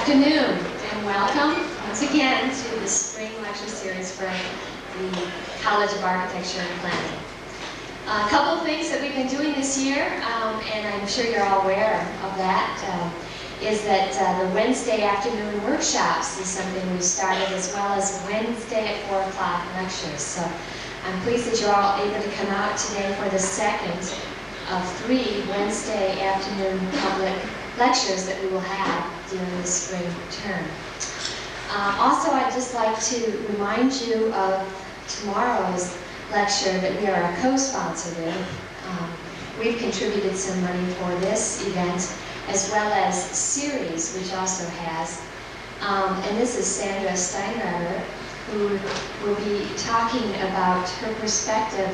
afternoon, and welcome once again to the spring lecture series from the College of Architecture and Planning. A couple of things that we've been doing this year, and I'm sure you're all aware of that, is that the Wednesday afternoon workshops is something we've started, as well as Wednesday at 4 o'clock lectures. So I'm pleased that you're all able to come out today for the second of 3 Wednesday afternoon public lectures that we will have during the spring term. Also, I'd just like to remind you of tomorrow's lecture that we are a co-sponsor with. We've contributed some money for this event, as well as Series, which also has. And this is Sandra Steinreber, who will be talking about her perspective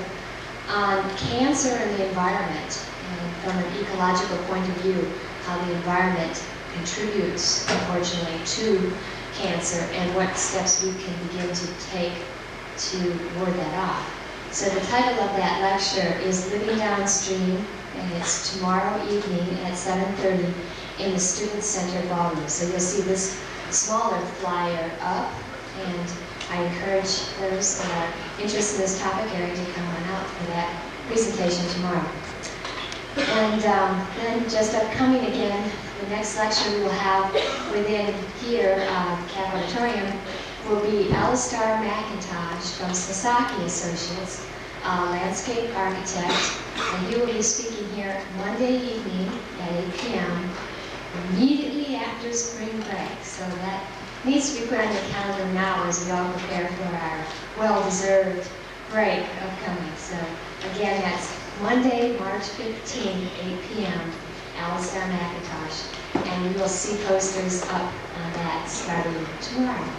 on cancer and the environment, and from an ecological point of view, how the environment contributes, unfortunately, to cancer, and what steps we can begin to take to ward that off. So the title of that lecture is Living Downstream, and it's tomorrow evening at 7:30 in the Student Center ballroom. So you'll see this smaller flyer up, and I encourage those that are interested in this topic area to come on out for that presentation tomorrow. And then just upcoming again, the next lecture we will have within here, Cap Auditorium, will be Alistair McIntosh from Sasaki Associates, landscape architect, and he will be speaking here Monday evening at 8 p.m. immediately after spring break. So that needs to be put on the calendar now as we all prepare for our well-deserved break upcoming. So again, that's Monday, March 15th, 8 p.m., Alistair McIntosh. And you will see posters up on that starting tomorrow.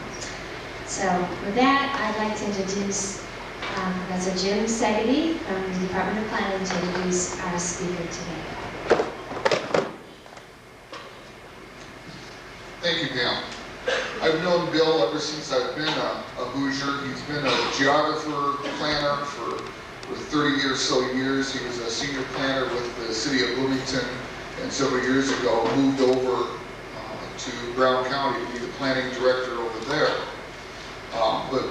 So with that, I'd like to introduce Professor Jim Segedy from the Department of Planning to introduce our speaker today. Thank you, Pam. I've known Bill ever since I've been a Hoosier. He's been a geographer, planner for 30 or so years. He was a senior planner with the city of Bloomington, and several years ago moved over to Brown County to be the planning director over there. But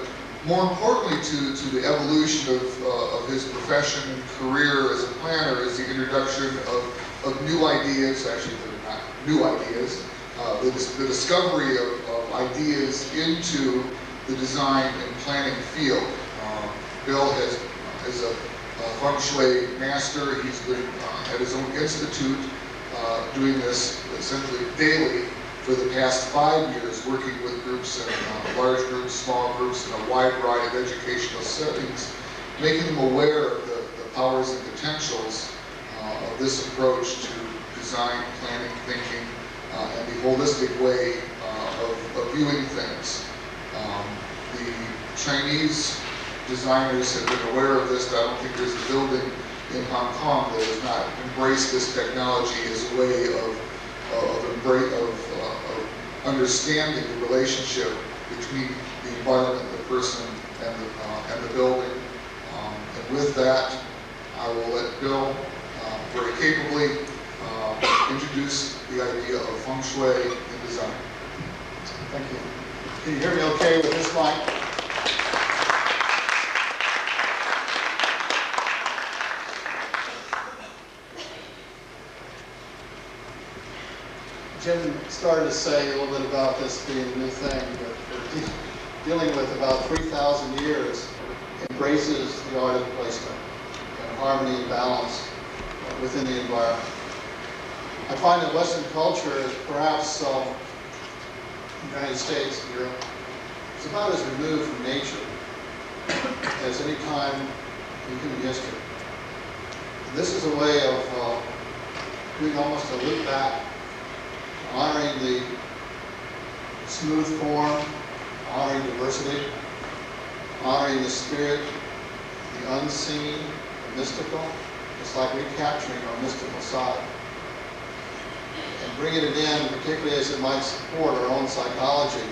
more importantly to the evolution of his profession and career as a planner is the introduction of new ideas. Actually, they're not new ideas. The discovery of ideas into the design and planning field. Bill is a Feng Shui master. He's been at his own institute doing this essentially daily for the past 5 years, working with groups and large groups, small groups, in a wide variety of educational settings, making them aware of the powers and potentials of this approach to design, planning, thinking, and the holistic way of viewing things. The Chinese designers have been aware of this, but I don't think there's a building in Hong Kong that has not embraced this technology as a way of understanding the relationship between the environment, the person, and the building. And with that, I will let Bill very capably introduce the idea of Feng Shui in design. Thank you. Can you hear me okay with this mic? Jim started to say a little bit about this being a new thing, but we're dealing with about 3,000 years. Embraces the art of placement and harmony and balance within the environment. I find that Western culture is perhaps the United States, Europe, it's about as removed from nature as any time in human history. And this is a way of doing almost a loop back, honoring the smooth form, honoring diversity, honoring the spirit, the unseen, the mystical. It's like recapturing our mystical side and bringing it in, particularly as it might support our own psychology.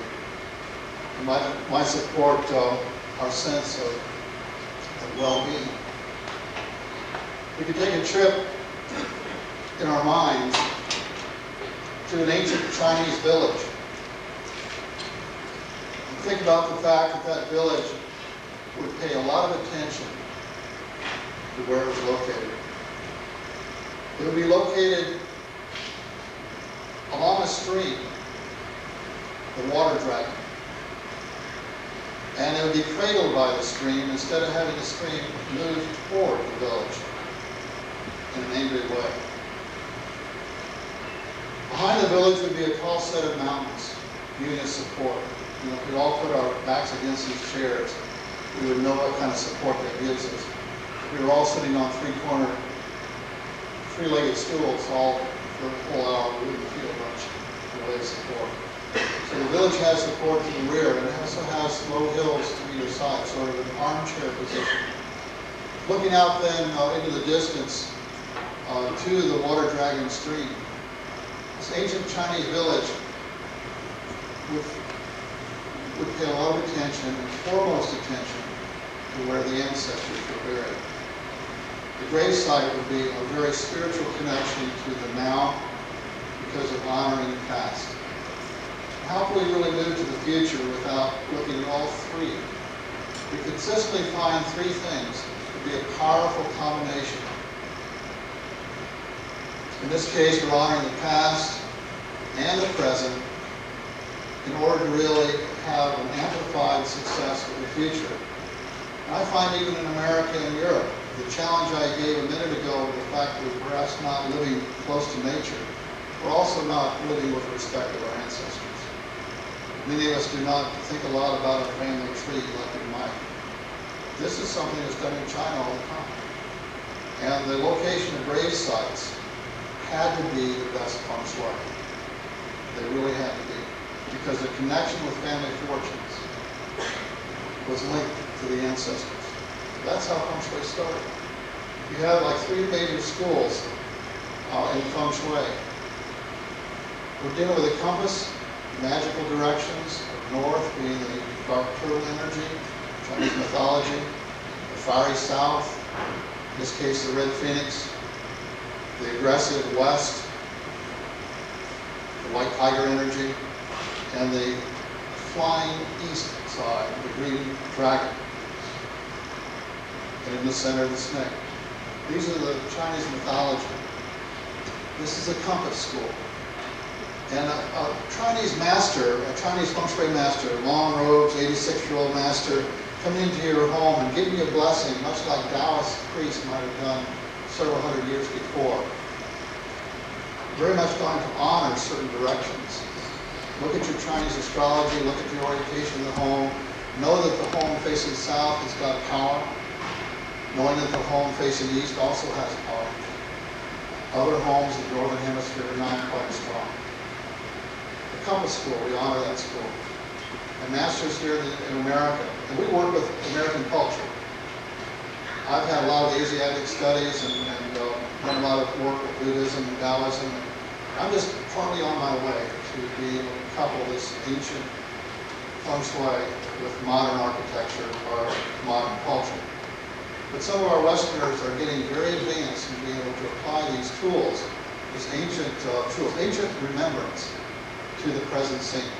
It might support our sense of well-being. We could take a trip in our minds to an ancient Chinese village think about the fact that that village would pay a lot of attention to where it was located. It would be located along a stream, the water dragon. And it would be cradled by the stream instead of having the stream move toward the village in an angry way. Behind the village would be a tall set of mountains, giving us support. You know, if we all put our backs against these chairs, we would know what kind of support that gives us. If we were all sitting on three-legged stools all for a whole hour, we wouldn't feel much in the way of support. So the village has support to the rear, and it also has low hills to either side, sort of an armchair position. Looking out then into the distance to the water dragon stream, this ancient Chinese village would pay a lot of attention, and foremost attention, to where the ancestors were buried. The grave site would be a very spiritual connection to the now because of honoring the past. How can we really move to the future without looking at all three? We consistently find three things to be a powerful combination. In this case, we're honoring the past and the present in order to really have an amplified success for the future. And I find even in America and Europe, the challenge I gave a minute ago with the fact that we're perhaps not living close to nature, we're also not living with respect to our ancestors. Many of us do not think a lot about a family tree like we might. This is something that's done in China all the time. And the location of grave sites had to be the best feng shui. They really had to be. Because the connection with family fortunes was linked to the ancestors. That's how feng shui started. You have like three major schools in feng shui. We're dealing with a compass, magical directions, north being the dark turtle energy, Chinese mythology, the fiery south, in this case the red phoenix, the aggressive west, the white tiger energy, and the flying east side, the green dragon, and in the center the snake. These are the Chinese mythology. This is a compass school. And a Chinese master, a Chinese feng shui master, long robes, 86-year-old master, coming into your home and giving you a blessing, much like Taoist priests might have done several hundred years before. Very much going to honor certain directions. Look at your Chinese astrology, look at the orientation of the home. Know that the home facing south has got power. Knowing that the home facing east also has power. Other homes in the northern hemisphere are not quite as strong. Compass school, we honor that school. And masters here in America, and we work with American culture. I've had a lot of Asiatic studies and done a lot of work with Buddhism and Taoism. I'm just partly on my way to be able to couple this ancient feng shui with modern architecture or modern culture. But some of our Westerners are getting very advanced in being able to apply these tools, these ancient tools, ancient remembrance, to the present scene.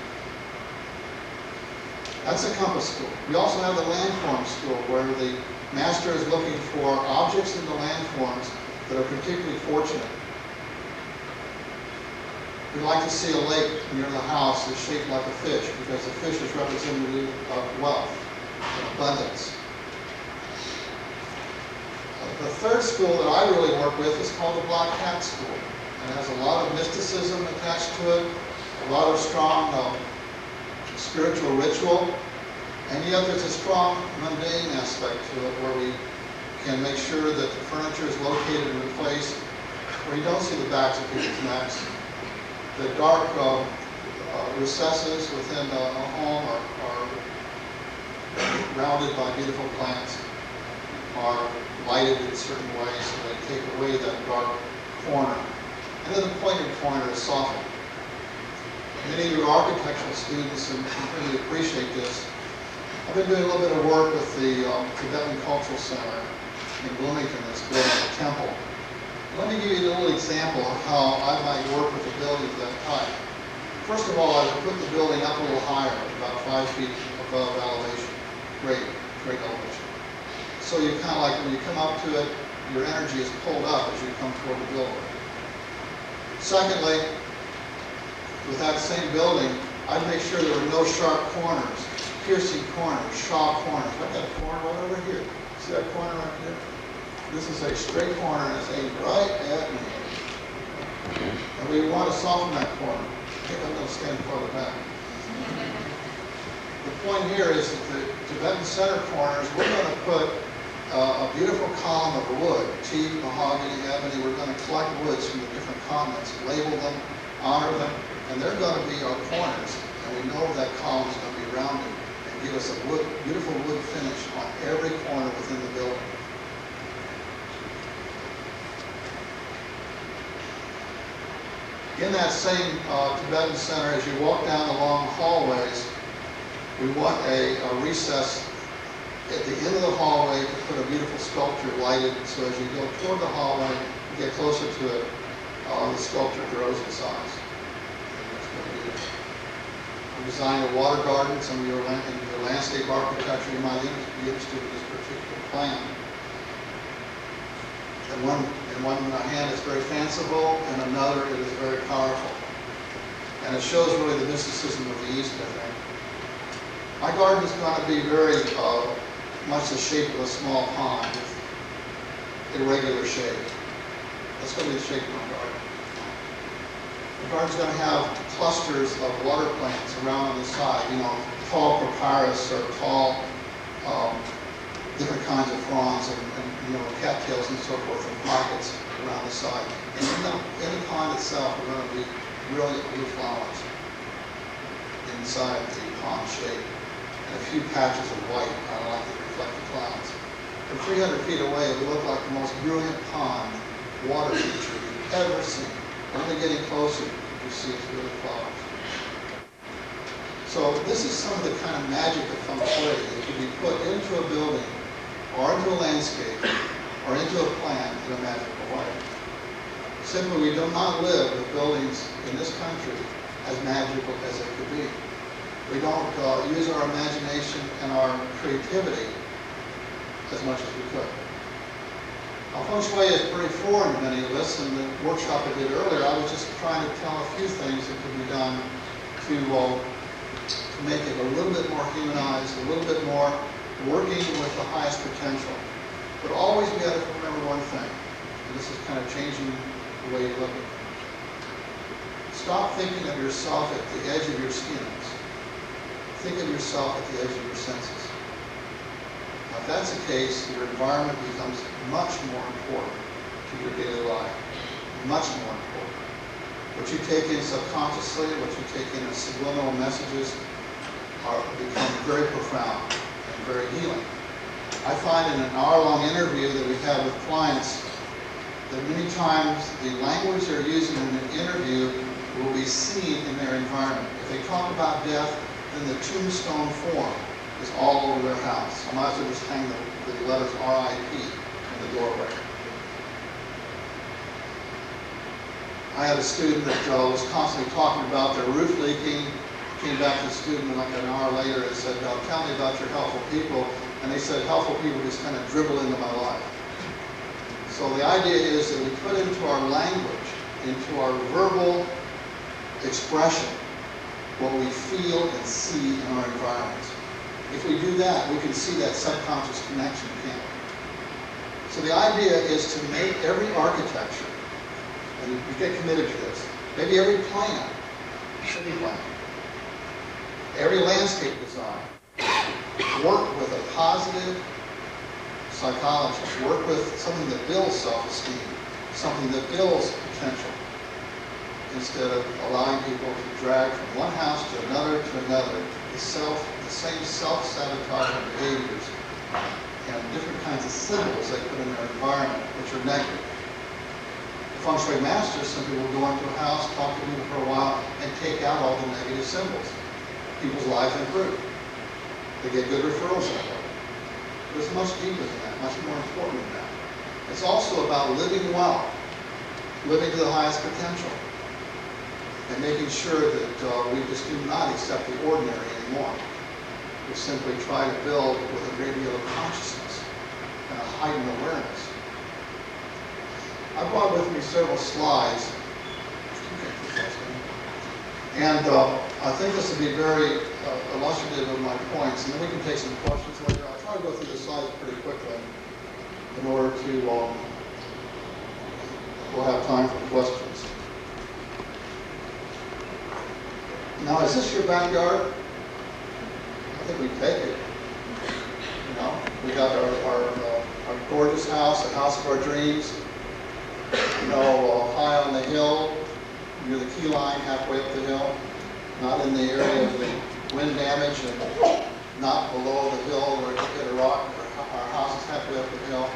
That's a compass school. We also have the landform school where the master is looking for objects in the landforms that are particularly fortunate. We like to see a lake near the house that's shaped like a fish because the fish is representative of wealth and abundance. The third school that I really work with is called the Black Cat School. And it has a lot of mysticism attached to it, a lot of strong spiritual ritual, and yet there's a strong mundane aspect to it where we can make sure that the furniture is located in a place where you don't see the backs of people's necks. The dark recesses within a home are rounded by beautiful plants, are lighted in certain ways so they take away that dark corner. And then the pointed corner is softened. Many of your architectural students and really appreciate this. I've been doing a little bit of work with the Tibetan Cultural Center in Bloomington that's building a temple. Let me give you a little example of how I might work with a building of that type. First of all, I would put the building up a little higher, about 5 feet elevation, great elevation. So you kind of like, when you come up to it, your energy is pulled up as you come toward the building. Secondly, with that same building, I'd make sure there were no sharp corners, piercing corners, sharp corners. I've got a corner right over here. See that corner right here? This is a straight corner and it's aimed right at me. And we want to soften that corner. I think I'm going to stand farther back. The point here is that the Tibetan center corners, we're going to put a beautiful column of wood, teak, mahogany, ebony. We're going to collect woods from the different continents, label them, honor them, and they're going to be our corners. And we know that column is going to be rounded and give us a beautiful wood finish on every corner within the building. In that same Tibetan center, as you walk down the long hallways, we want a recess at the end of the hallway to put a beautiful sculpture lighted, so as you go toward the hallway, you get closer to it, the sculpture grows in size. We designed a water garden. Some of your landscape architecture, you might be interested in this particular plan. And one hand is very fanciful, and another it is very powerful. And it shows really the mysticism of the East, I think. My garden is going to be very much the shape of a small pond with irregular shape. That's going to be the shape of my garden. The garden's going to have clusters of water plants around on the side, you know, tall papyrus or tall different kinds of fronds and you know, cattails and so forth, and pockets around the side. And in the pond itself, we're going to be brilliant blue flowers inside the pond shape, and a few patches of white, kind of like that reflect the clouds. From 300 feet away, it will look like the most brilliant pond water feature you've ever seen. Only getting closer, you see its little flowers. So this is some of the kind of magic of Feng Shui that can be put into a building, or into a landscape, or into a plant in a magical way. Simply, we do not live with buildings in this country as magical as it could be. We don't use our imagination and our creativity as much as we could. Now, Feng Shui is pretty foreign to many of us. In the workshop I did earlier, I was just trying to tell a few things that could be done to make it a little bit more humanized, a little bit more working with the highest potential. But always we got to remember one thing, and this is kind of changing the way you look at it. Stop thinking of yourself at the edge of your skins. Think of yourself at the edge of your senses. Now, if that's the case, your environment becomes much more important to your daily life. Much more important. What you take in subconsciously, what you take in as subliminal messages become very profound and very healing. I find in an hour-long interview that we have with clients that many times the language they're using in an interview will be seen in their environment. If they talk about death, then the tombstone form is all over their house. I might as well just hang the letters RIP in the doorway. I had a student that was constantly talking about their roof leaking. Came back to the student like an hour later and said, tell me about your helpful people. And they said, helpful people just kind of dribble into my life. So the idea is that we put into our language, into our verbal expression, what we feel and see in our environments. If we do that, we can see that subconscious connection, can't we? So the idea is to make every architecture, and we get committed to this, maybe every plan, city plan, every landscape design, work with a positive psychology, work with something that builds self-esteem, something that builds potential, instead of allowing people to drag from one house to another, the same self-sabotaging behaviors and different kinds of symbols they put in their environment, which are negative. The Feng Shui masters simply will go into a house, talk to people for a while, and take out all the negative symbols. People's lives improve. They get good referrals that way. But it's much deeper than that, much more important than that. It's also about living well, living to the highest potential, and making sure that we just do not accept the ordinary anymore. We simply try to build with a great deal of consciousness and a heightened awareness. I brought with me several slides. And I think this will be very illustrative of my points, and then we can take some questions later. I'll try to go through the slides pretty quickly in order to, we'll have time for questions. Now, is this your backyard? I think we take it. You know, we got our gorgeous house, the house of our dreams. You know, high on the hill, near the key line, halfway up the hill, not in the area of the wind damage, and not below the hill where it hit a rock. Our house is halfway up the hill,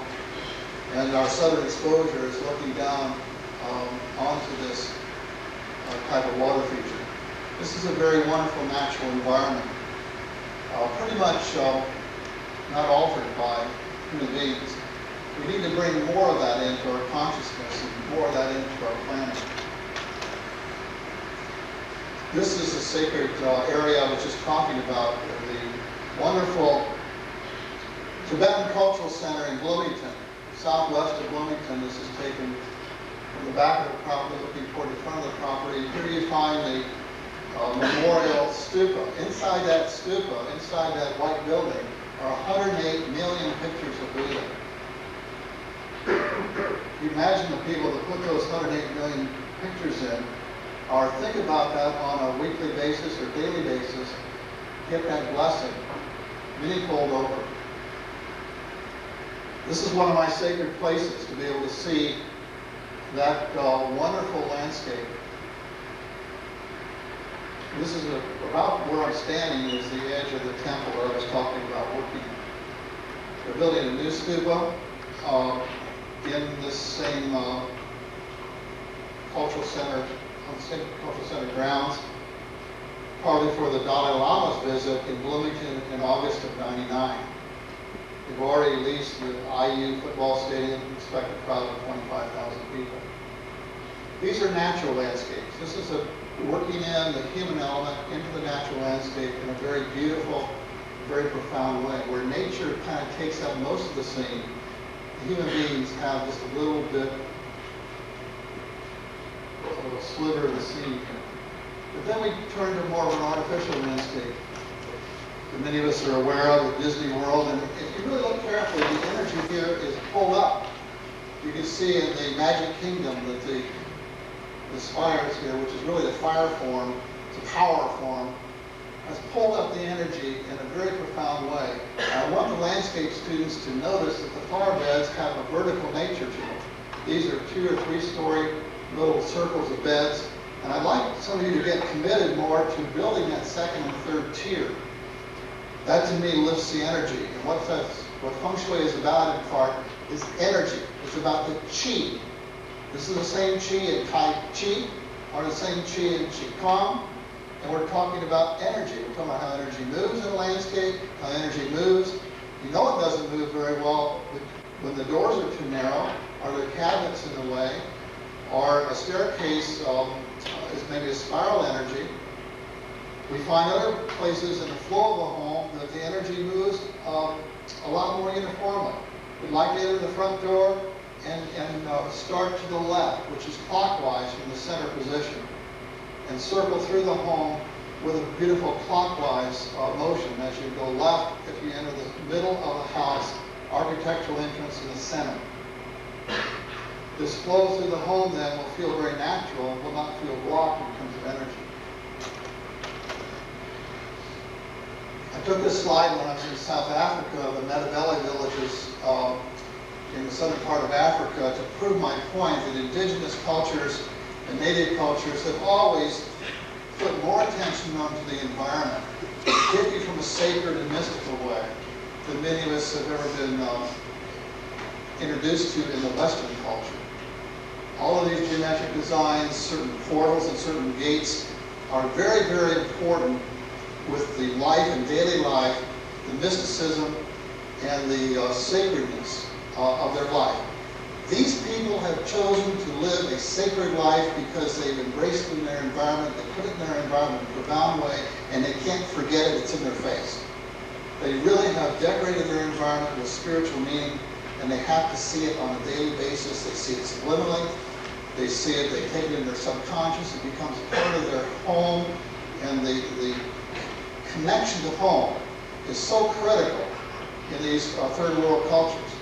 and our southern exposure is looking down onto this type of water feature. This is a very wonderful natural environment, pretty much not altered by human beings. We need to bring more of that into our consciousness and more of that into our planning. This is a sacred area I was just talking about, the wonderful Tibetan Cultural Center in Bloomington, southwest of Bloomington. This is taken from the back of the property, looking toward the front of the property. Here you find the memorial stupa. Inside that stupa, inside that white building, are 108 million pictures of Buddha. You imagine the people that put those 108 million pictures in, or think about that on a weekly basis or daily basis, get that blessing many-fold over. This is one of my sacred places, to be able to see that wonderful landscape. This is about where I'm standing is the edge of the temple that I was talking about working. They're building a new stupa in this same cultural center, on the same cultural center grounds, partly for the Dalai Lama's visit in Bloomington in August of '99. They've already leased the IU football stadium, expect a crowd of 25,000 people. These are natural landscapes. This is working in the human element into the natural landscape in a very beautiful, very profound way, where nature kind of takes up most of the scene. The human beings have just a little bit of a sliver of the scene here. But then we turn to more of an artificial landscape that many of us are aware of, the Disney World. And if you really look carefully, the energy here is pulled up. You can see in the Magic Kingdom that the spires here, which is really the fire form, it's a power form, has pulled up the energy in a very profound way. I want the landscape students to notice that the flower beds have a vertical nature to them. These are 2- or 3-story little circles of beds, and I'd like some of you to get committed more to building that second and third tier. That to me lifts the energy, and what Feng Shui is about in part is energy. It's about the qi. This is the same qi in Tai Chi, or the same qi in Qigong, and we're talking about energy. We're talking about how energy moves in a landscape, how energy moves. You know it doesn't move very well when the doors are too narrow, or there are cabinets in the way, or a staircase is maybe a spiral energy. We find other places in the flow of a home that the energy moves a lot more uniformly. We'd like to enter the front door and start to the left, which is clockwise from the center position, and circle through the home with a beautiful clockwise motion as you go left if you enter the middle of the house, architectural entrance in the center. This flow through the home then will feel very natural and will not feel blocked in terms of energy. I took this slide when I was in South Africa, the Matabele villages in the southern part of Africa, to prove my point that indigenous cultures and native cultures have always put more attention onto the environment, particularly from a sacred and mystical way, than many of us have ever been introduced to in the Western culture. All of these geometric designs, certain portals and certain gates are very, very important with the life and daily life, the mysticism and the sacredness of their life. These people have chosen to live a sacred life because they've embraced it in their environment, they put it in their environment in a profound way, and they can't forget it, it's in their face. They really have decorated their environment with spiritual meaning, and they have to see it on a daily basis. They see it subliminally. They see it, they take it in their subconscious. It becomes part of their home, and the connection to home is so critical in these third world cultures.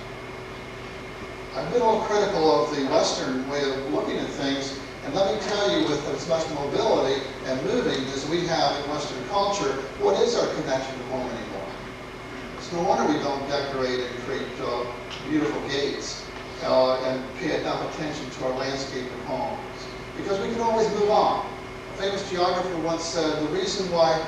I've been a little critical of the Western way of looking at things, and let me tell you, with as much mobility and moving as we have in Western culture, what is our connection to home anymore? It's no wonder we don't decorate and create beautiful gates and pay enough attention to our landscape and homes, because we can always move on. A famous geographer once said, the reason why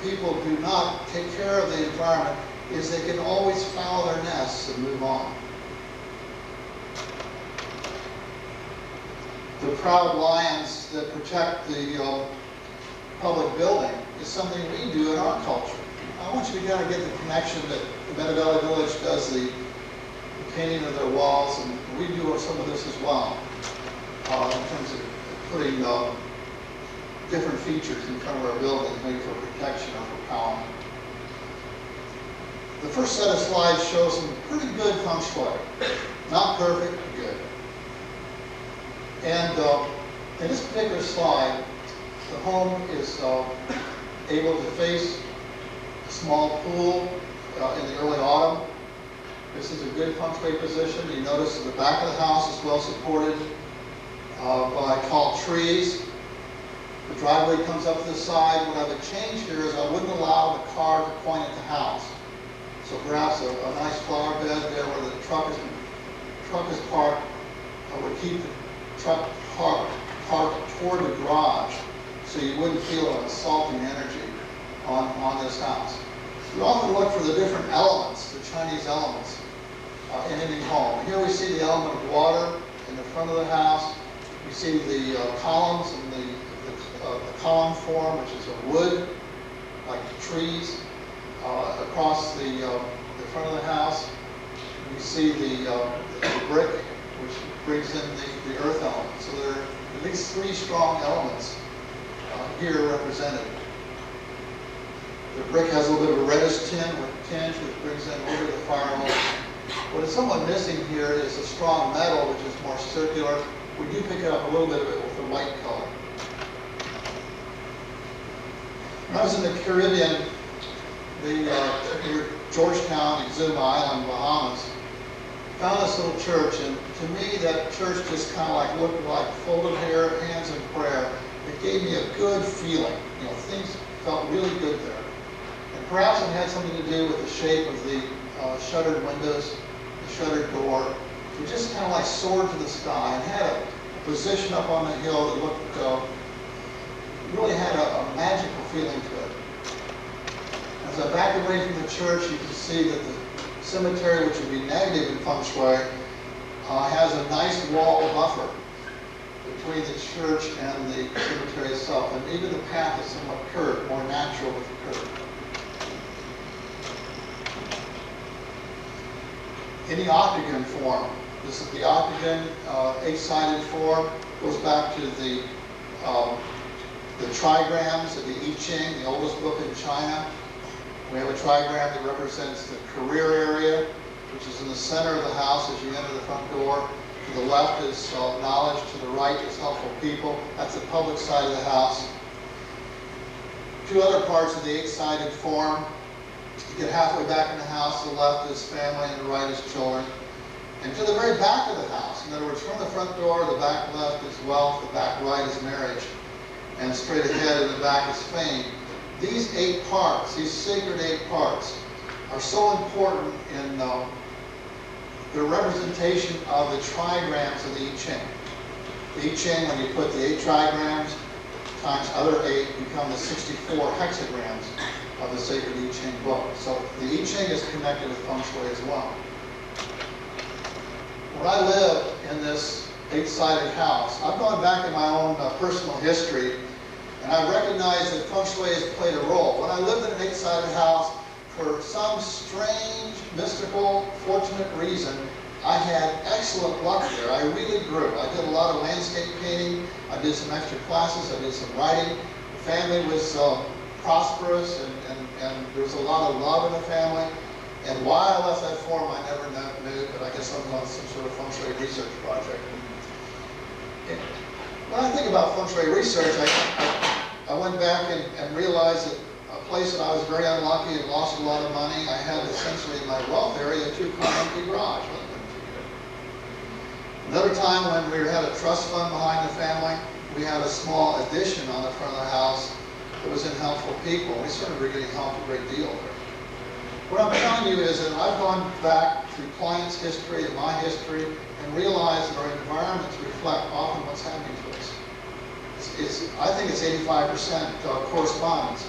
people do not take care of the environment is they can always foul their nests and move on. The proud lions that protect the public building is something we do in our culture. I want you to kind of get the connection that the Meadow Valley Village does the painting of their walls, and we do some of this as well in terms of putting different features in front of our buildings, maybe for protection or for power. The first set of slides shows some pretty good feng shui. Not perfect, but good. And in this particular slide, the home is able to face a small pool in the early autumn. This is a good feng shui position. You notice the back of the house is well supported by tall trees. The driveway comes up to the side. What I would change here is I wouldn't allow the car to point at the house. So perhaps a nice flower bed there where the truck is parked would keep the truck parked toward the garage, so you wouldn't feel an assaulting energy on this house. We often look for the different elements, the Chinese elements, in any home. Here we see the element of water in the front of the house. We see the columns and the column form, which is a wood, like trees, across the front of the house. We see the brick, which brings in the earth element. So there are at least three strong elements here represented. The brick has a little bit of a reddish tinge, which brings in a little bit of the fire element. What is somewhat missing here is a strong metal, which is more circular. We do pick up a little bit of it with the white color. When I was in the Caribbean, Georgetown, Exuma Island, Bahamas, found this little church, and to me that church just kind of like looked like folded hands in prayer. It gave me a good feeling. You know, things felt really good there. And perhaps it had something to do with the shape of the shuttered windows, the shuttered door. It just kind of like soared to the sky and had a position up on the hill that looked, really had a magical feeling to it. As I backed away from the church, you can see that the cemetery, which would be negative in feng shui, has a nice wall buffer between the church and the cemetery itself. And even the path is somewhat curved, more natural with the curve. In the octagon form, this is the octagon, 8-sided form, goes back to the trigrams of the I Ching, the oldest book in China. We have a trigram that represents the career area, which is in the center of the house as you enter the front door. To the left is knowledge, to the right is helpful people. That's the public side of the house. Two other parts of the 8-sided form. You get halfway back in the house, the left is family and the right is children. And to the very back of the house, in other words, from the front door, the back left is wealth, the back right is marriage, and straight ahead in the back is fame. These 8 parts, these sacred 8 parts, are so important in the representation of the trigrams of the I Ching. The I Ching, when you put the 8 trigrams times other 8, become the 64 hexagrams of the sacred I Ching book. So the I Ching is connected with feng shui as well. When I lived in this 8-sided house, I've gone back in my own personal history, and I recognize that feng shui has played a role. When I lived in an 8-sided house, for some strange, mystical, fortunate reason, I had excellent luck there. I really grew. I did a lot of landscape painting. I did some extra classes. I did some writing. The family was prosperous, and there was a lot of love in the family. And why I left that forum, I never knew, but I guess I'm on some sort of feng shui research project. And when I think about feng shui research, I went back and realized that a place that I was very unlucky and lost a lot of money, I had essentially in my wealth area a 2-car empty garage. Another time when we had a trust fund behind the family, we had a small addition on the front of the house that was in helpful people. We certainly were getting helped a great deal there. What I'm telling you is that I've gone back through clients' history and my history and realized that our environments reflect often what's happening to us. I think it's 85% correspondence.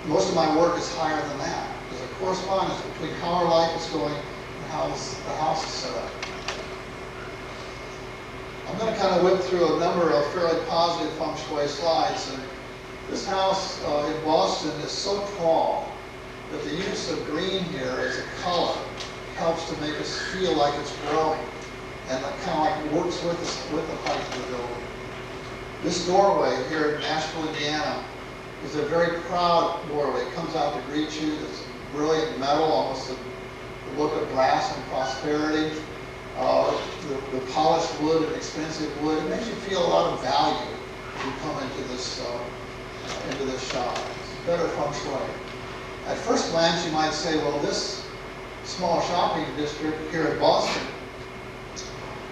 Most of my work is higher than that. There's a correspondence between how our life is going and how the house is set up. I'm going to kind of whip through a number of fairly positive feng shui slides. And this house in Boston is so tall that the use of green here as a color helps to make us feel like it's growing, and it kind of like works with the height of the building. This doorway here in Nashville, Indiana, is a very proud doorway. It comes out to greet you. It's brilliant metal, almost the look of brass and prosperity. The polished wood and expensive wood. It makes you feel a lot of value when you come into this shop. It's better feng shui. At first glance, you might say, well, this small shopping district here in Boston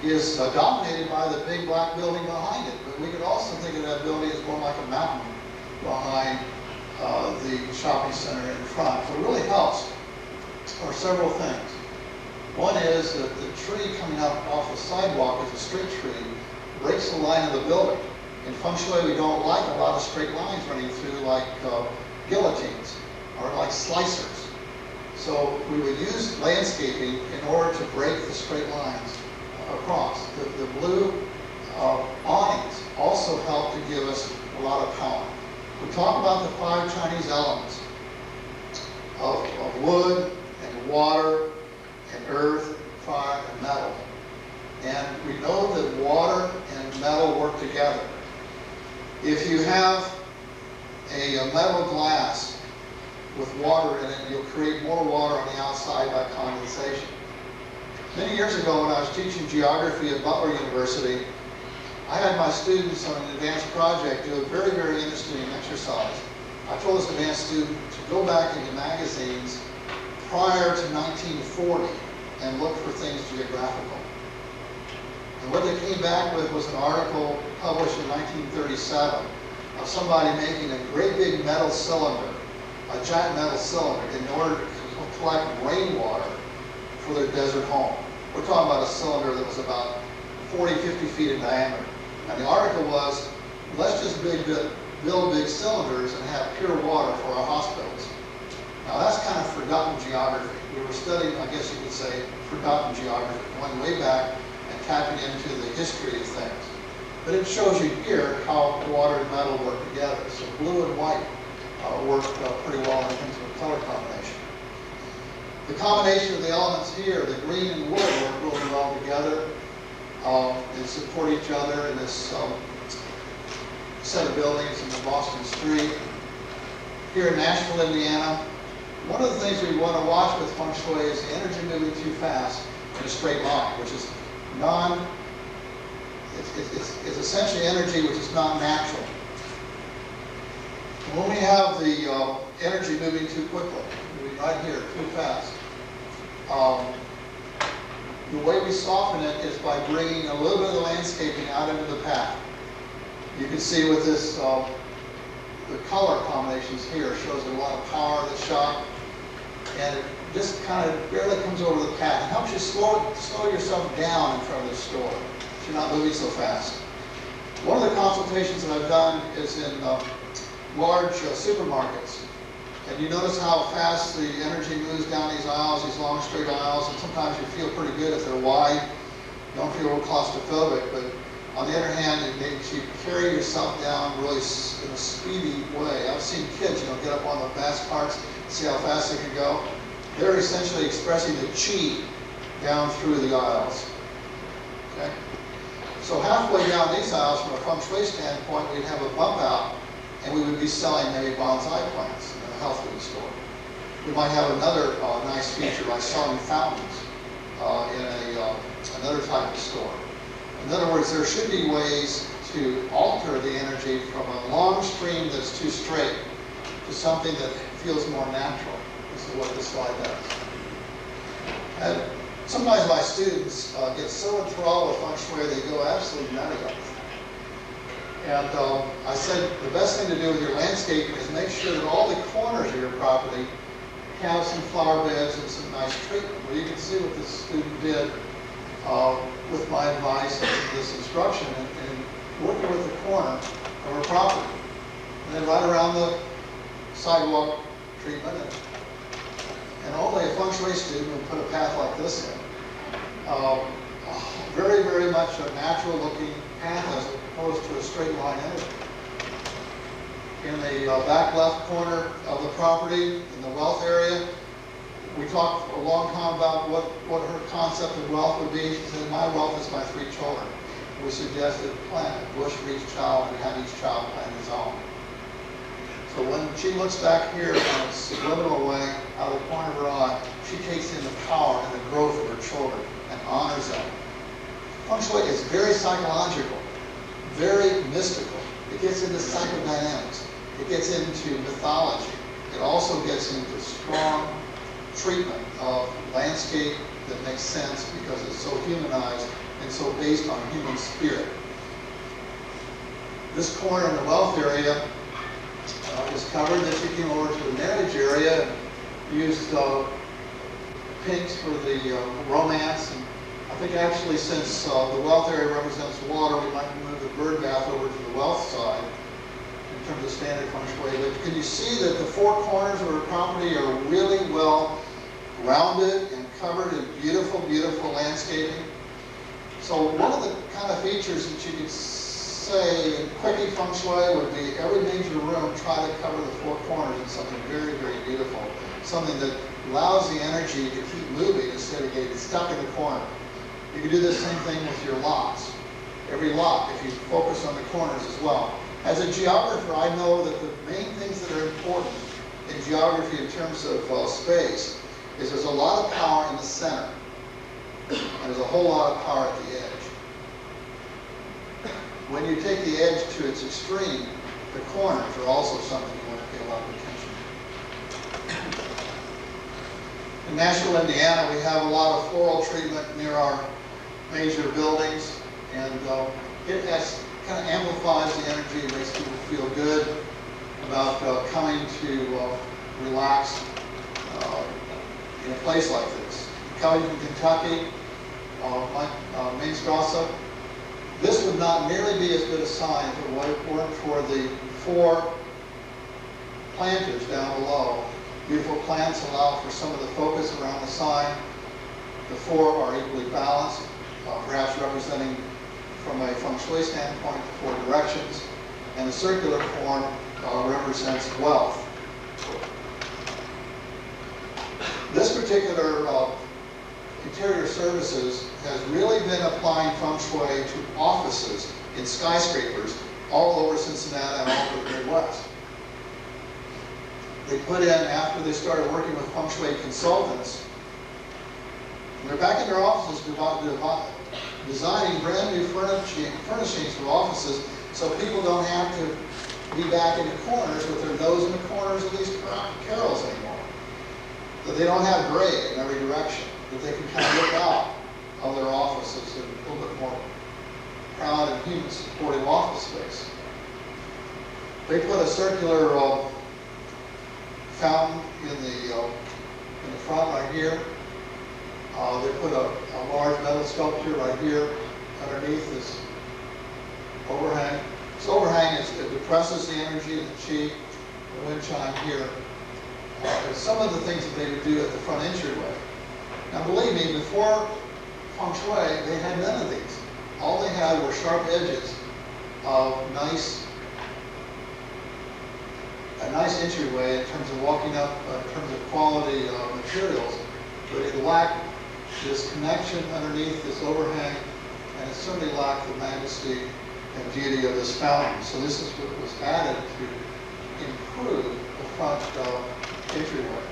is dominated by the big black building behind it. But we could also think of that building as more like a mountain behind the shopping center in front. What really helps are several things. One is that the tree coming up off the sidewalk is a straight tree, breaks the line of the building. In feng shui, we don't like a lot of straight lines running through like guillotines or like slicers. So we would use landscaping in order to break the straight lines across. The blue awnings also help to give us a lot of power. We talk about the 5 Chinese elements of wood and water and earth, fire, and metal. And we know that water and metal work together. If you have a metal glass with water in it, you'll create more water on the outside by condensation. Many years ago when I was teaching geography at Butler University, I had my students on an advanced project do a very, very interesting exercise. I told this advanced student to go back into magazines prior to 1940 and look for things geographical. And what they came back with was an article published in 1937 of somebody making a great big metal cylinder, a giant metal cylinder, in order to collect rainwater for their desert home. We're talking about a cylinder that was about 40, 50 feet in diameter. And the article was, let's just build big cylinders and have pure water for our hospitals. Now that's kind of forgotten geography. We were studying, I guess you could say, forgotten geography, going way back and tapping into the history of things. But it shows you here how water and metal work together. So blue and white work pretty well in terms of a color combination. The combination of the elements here, the green and wood, work really well together and support each other in this set of buildings in the Boston street. Here in Nashville, Indiana, one of the things we want to watch with feng shui is the energy moving too fast in a straight line, which is it's essentially energy which is non-natural. When we have the energy moving too quickly, right here, too fast, the way we soften it is by bringing a little bit of the landscaping out into the path. You can see with this, the color combinations here shows a lot of power of the shop, and it just kind of barely comes over the path. It helps you slow yourself down in front of the store, so you're not moving so fast. One of the consultations that I've done is in large supermarkets. And you notice how fast the energy moves down these aisles, these long straight aisles, and sometimes you feel pretty good if they're wide. You don't feel real claustrophobic, but on the other hand, it makes you carry yourself down really in a speedy way. I've seen kids, get up on the fast carts, see how fast they can go. They're essentially expressing the chi down through the aisles. Okay? So halfway down these aisles, from a feng shui standpoint, we'd have a bump out, and we would would be selling maybe bonsai plants in a health food store. We might have another nice feature like selling fountains in another type of store. In other words, there should be ways to alter the energy from a long stream that's too straight to something that feels more natural. This is what this slide does. And sometimes my students get so enthralled with Feng Shui they go absolutely nutty on it. And I said the best thing to do with your landscaping is make sure that all the corners of your property have some flower beds and some nice treatment. Well, you can see what this student did with my advice and this instruction and working with the corner of her property. And then right around the sidewalk treatment. And only a Feng Shui student would put a path like this in. Very, very much a natural looking path as opposed to a straight line energy. In the back left corner of the property, in the wealth area, we talked a long time about what her concept of wealth would be. She said, my wealth is my 3 children. We suggested plant a bush for each child and have each child plant his own. So when she looks back here in a subliminal way, out of the corner of her eye, she takes in the power and the growth of her children and honors them. Feng Shui is very psychological, very mystical. It gets into psychodynamics. It gets into mythology. It also gets into strong treatment of landscape that makes sense because it's so humanized and so based on human spirit. This corner in the wealth area is covered. Then she came over to the marriage area and used pinks for the romance. And I think actually since the wealth area represents water, we might move the bird bath over to the wealth side in terms of standard Feng Shui. But can you see that the 4 corners of her property are really well rounded and covered in beautiful, beautiful landscaping? So one of the kind of features that you could say in quickie Feng Shui would be every major room try to cover the 4 corners in something very, very beautiful. Something that allows the energy to keep moving instead of getting stuck in the corner. You can do the same thing with your lots. Every lot, if you focus on the corners as well. As a geographer, I know that the main things that are important in geography in terms of space is there's a lot of power in the center. And there's a whole lot of power at the edge. When you take the edge to its extreme, the corners are also something you want to pay a lot of attention to. In Nashville, Indiana, we have a lot of floral treatment near our major buildings, and it kind of amplifies the energy and makes people feel good about coming to relax in a place like this. Coming from Kentucky, Main Strassa, this would not nearly be as good a sign if it weren't for the 4 planters down below. Beautiful plants allow for some of the focus around the sign. The 4 are equally balanced, perhaps representing from a Feng Shui standpoint the 4 directions. And the circular form represents wealth. This particular interior services has really been applying Feng Shui to offices in skyscrapers all over Cincinnati and all over the Midwest. They put in, after they started working with Feng Shui consultants, they're back in their offices designing brand new furnishings for offices so people don't have to be back in the corners with their nose in the corners of these carols anymore. That they don't have gray in every direction. That they can kind of look out of their offices in a little bit more proud and human supportive office space. They put a circular fountain in the front right here. They put a large metal sculpture right here underneath this overhang. This overhang it depresses the energy of the chi, the wind chime here. Some of the things that they would do at the front entryway. Now believe me, before Feng Shui, they had none of these. All they had were sharp edges of a nice entryway in terms of walking up, in terms of quality materials, but it lacked this connection underneath this overhang, and it certainly lacked the majesty and beauty of this fountain. So this is what was added front entryway.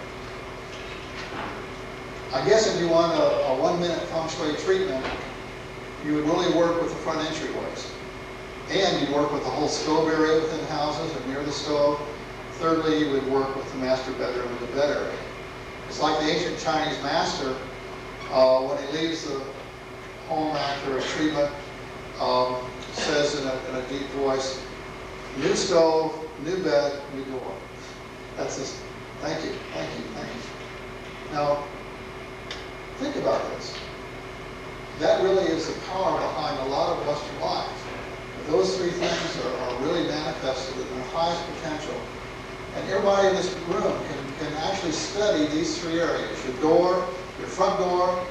I guess if you want a 1-minute Feng Shui treatment, you would really work with the front entryways. And you work with the whole stove area within houses or near the stove. Thirdly, you would work with the master bedroom and the bed area. It's like the ancient Chinese master, when he leaves the home after a treatment, says in a deep voice, new stove, new bed, new door. That's his, thank you, thank you, thank you. Now, think about this. That really is the power behind a lot of Western life. Those three things are really manifested in their highest potential. And everybody in this room can actually study these three areas. Your door, your front door,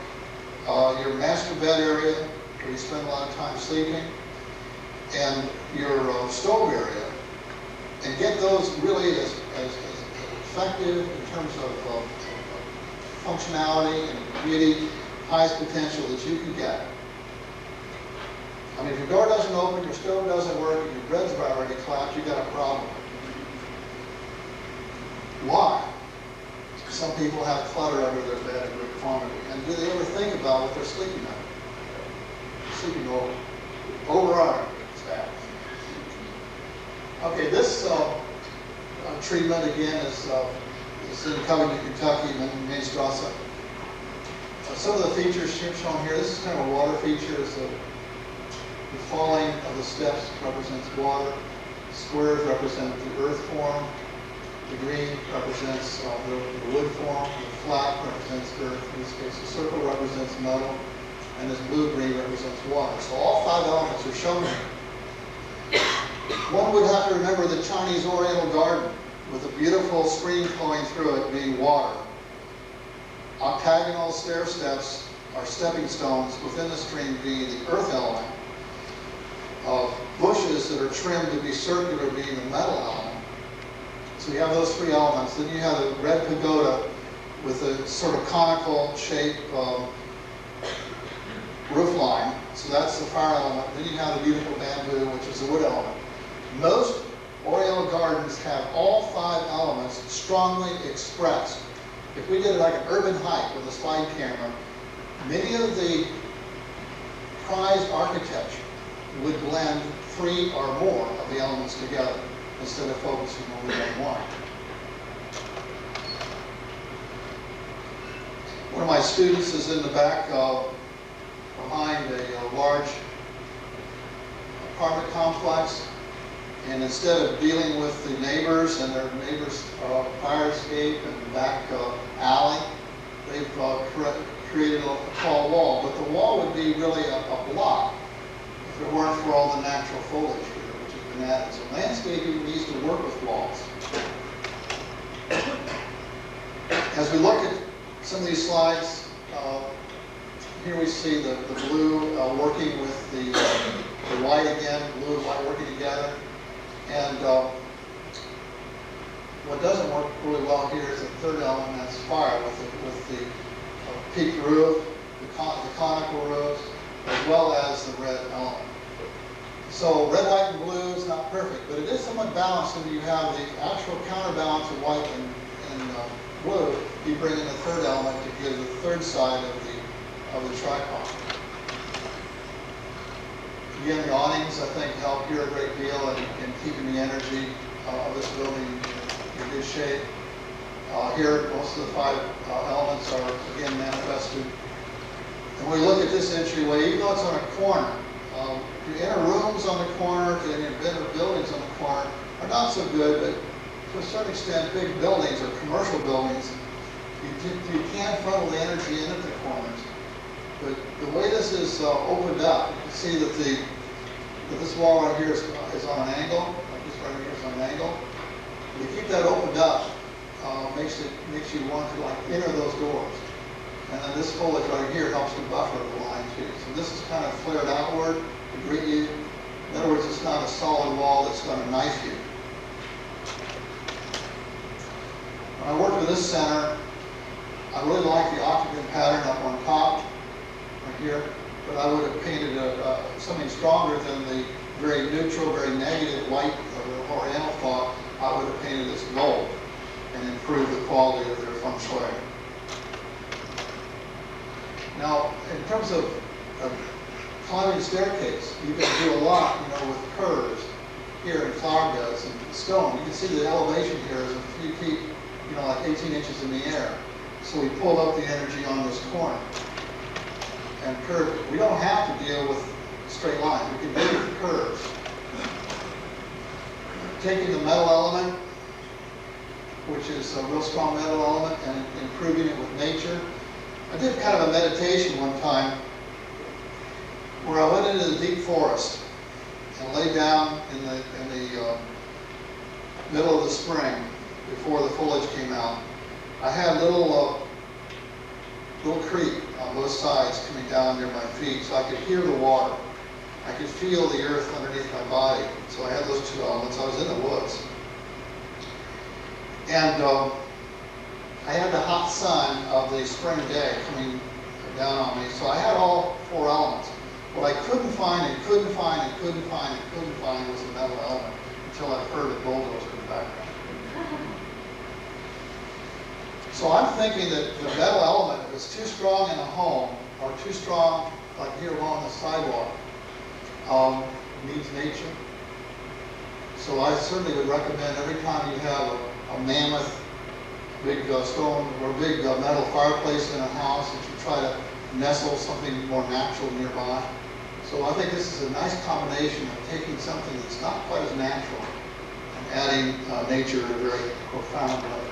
your master bed area, where you spend a lot of time sleeping, and your stove area, and get those really as effective in terms of functionality and beauty, highest potential that you can get. I mean, if your door doesn't open, your stove doesn't work, and your bread's already collapsed, you've got a problem. Why? Some people have clutter under their bed in great quantity. And do they ever think about what they're sleeping under? Sleeping overarm. It's bad. Okay, this treatment again is in Covington, Kentucky, main Strasser. Some of the features shown here, this is kind of a water feature. The falling of the steps represents water. Squares represent the earth form. The green represents the wood form. The flat represents earth. In this case, the circle represents metal. And this blue-green represents water. So all 5 elements are shown here. One would have to remember the Chinese Oriental garden with a beautiful stream flowing through it being water. Octagonal stair steps are stepping stones within the stream being the earth element. Bushes that are trimmed to be circular being the metal element. So you have those 3 elements. Then you have the red pagoda with a sort of conical shape roof line. So that's the fire element. Then you have the beautiful bamboo, which is the wood element. Most Oriental gardens have all 5 elements strongly expressed. If we did like an urban hike with a slide camera, many of the prized architecture would blend 3 or more of the elements together instead of focusing only on one. One of my students is in the back behind a large apartment complex, and instead of dealing with the neighbors and their neighbors' fire escape and back alley, they've created a tall wall. But the wall would be really a block if it weren't for all the natural foliage here, which has been added. So landscaping needs to work with walls. As we look at some of these slides, here we see the blue working with the white again, blue and white working together. And what doesn't work really well here is the third element, that's fire, with the peaked roof, the conical roofs, as well as the red element. So red, white, and blue is not perfect, but it is somewhat balanced, and you have the actual counterbalance of white and blue. You bring in the third element to give the third side of the tripod. Again, the awnings, I think, help here a great deal in keeping the energy of this building in good shape. Here, most of the 5 elements are, again, manifested. And when we look at this entryway, even though it's on a corner, your inner rooms on the corner and your inner buildings on the corner are not so good, but to a certain extent, big buildings or commercial buildings, you can funnel the energy in at the corners. But the way this is opened up, you can see that this wall right here is on an angle. Like this right here is on an angle. If you keep that opened up, makes you want to like enter those doors. And then this foliage right here helps to buffer the line too. So this is kind of flared outward to greet you. In other words, it's not a solid wall that's going to knife you. When I worked with this center, I really like the octagon pattern up on top, right here, but I would have painted something stronger than the very neutral, very negative white or oriental thought. I would have painted this gold. and improve the quality of their feng shui. Now, in terms of climbing staircase, you can do a lot, with curves here in flower beds and stone. You can see the elevation here is a few feet, like 18 inches in the air. So we pulled up the energy on this corner and curved it. We don't have to deal with straight lines. We can deal with curves. Taking the metal element, which is a real strong metal element, and improving it with nature. I did kind of a meditation one time where I went into the deep forest and lay down in the middle of the spring before the foliage came out. I had little creek on both sides coming down near my feet, so I could hear the water. I could feel the earth underneath my body. So I had those two elements. I was in the woods. And I had the hot sun of the spring day coming down on me. So I had all four elements. What I couldn't find and couldn't find and couldn't find and couldn't find was the metal element until I heard a bulldozer in the background. So I'm thinking that the metal element, if it's too strong in a home or too strong like here along the sidewalk, needs nature. So I certainly would recommend every time you have a mammoth big stone or big metal fireplace in a house that you try to nestle something more natural nearby. So I think this is a nice combination of taking something that's not quite as natural and adding nature in a very profound way.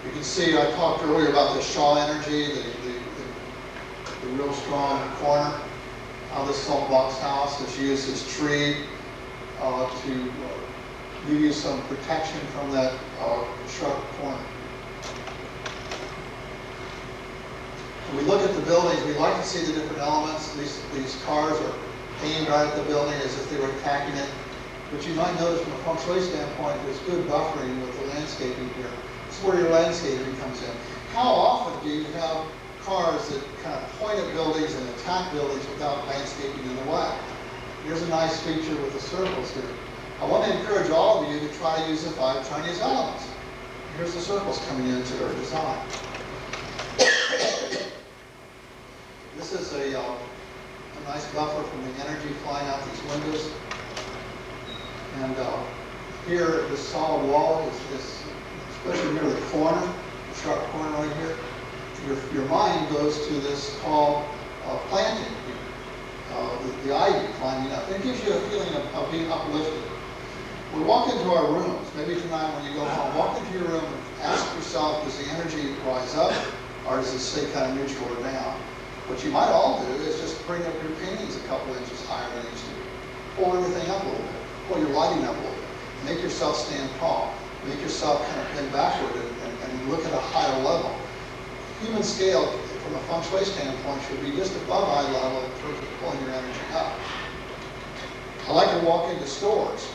You can see I talked earlier about the Shaw energy, the real strong corner. How this saltbox house is used as tree to give you some protection from that sharp corner. When we look at the buildings, we like to see the different elements. These cars are aimed right at the building as if they were attacking it. But you might notice from a feng shui standpoint, there's good buffering with the landscaping here. This is where your landscaping comes in. How often do you have cars that kind of point at buildings and attack buildings without landscaping in the way? Here's a nice feature with the circles here. I want to encourage all of you to try to use the 5 Chinese elements. Here's the circles coming into their design. This is a nice buffer from the energy flying out these windows. And here, this solid wall is especially near the corner, the sharp corner right here. Your mind goes to this called planting, the ivy climbing up. It gives you a feeling of being uplifted. We walk into our rooms, maybe tonight when you go home, walk into your room and ask yourself, does the energy rise up or does it stay kind of neutral or down? What you might all do is just bring up your paintings a couple inches higher than it used to be. Pull everything up a little bit, pull your lighting up a little bit. Make yourself stand tall. Make yourself kind of bend backward and look at a higher level. Human scale, from a feng shui standpoint, should be just above eye level in terms of pulling your energy up. I like to walk into stores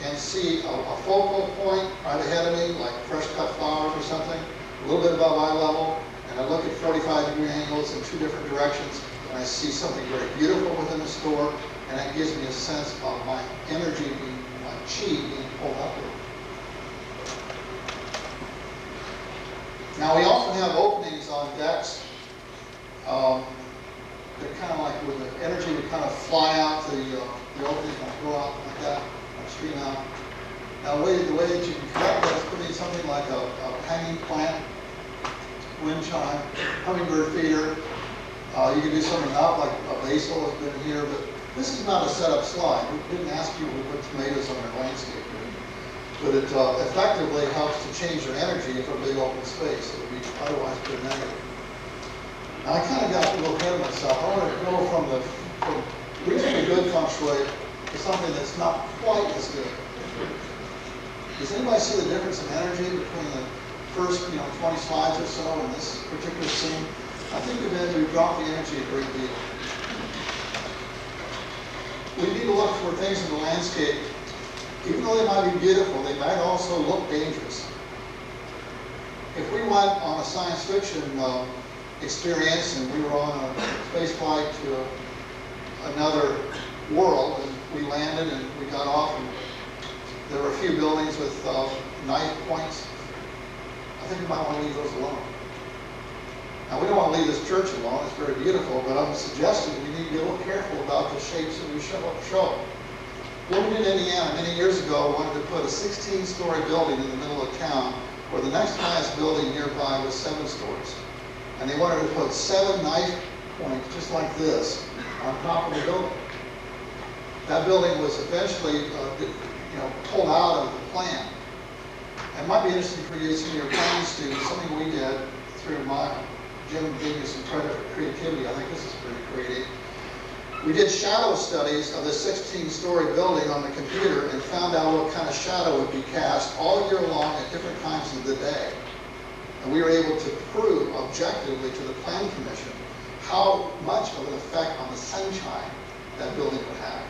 and see a focal point right ahead of me, like fresh cut flowers or something, a little bit above eye level, and I look at 45-degree angles in 2 different directions, and I see something very beautiful within the store, and that gives me a sense of my energy, my chi being pulled upward. Now we often have openings on decks that kind of like with the energy would kind of fly out the opening and go out like that, stream out. Now the way that you can correct that is putting something like a hanging plant, wind chime, hummingbird feeder. You can do something up like a basil has been here, but this is not a setup slide. We didn't ask you to put tomatoes on your landscape here. But it effectively helps to change your energy for a big open space. It would be otherwise pretty negative. Now I kind of got a little ahead of myself. I want to go from reasonably good feng shui to something that's not quite as good. Does anybody see the difference in energy between the first 20 slides or so in this particular scene? I think we've dropped the energy a great deal. We need to look for things in the landscape. Even though they might be beautiful, they might also look dangerous. If we went on a science fiction experience and we were on a space flight to another world and we landed and we got off and There were a few buildings with knife points. I think we might want to leave those alone. Now, we don't want to leave this church alone. It's very beautiful, but I'm suggesting we need to be a little careful about the shapes that we show. Woollen, Indiana, many years ago, wanted to put a 16-story building in the middle of town, where the next highest building nearby was 7 stories. And they wanted to put 7 knife points, just like this, on top of the building. That building was eventually pulled out of the plan. It might be interesting for you, some of your planning students, something we did through Jim gave you some credit for creativity. I think this is pretty creative. We did shadow studies of the 16-story building on the computer and found out what kind of shadow would be cast all year long at different times of the day. And we were able to prove objectively to the Planning Commission how much of an effect on the sunshine that building would have.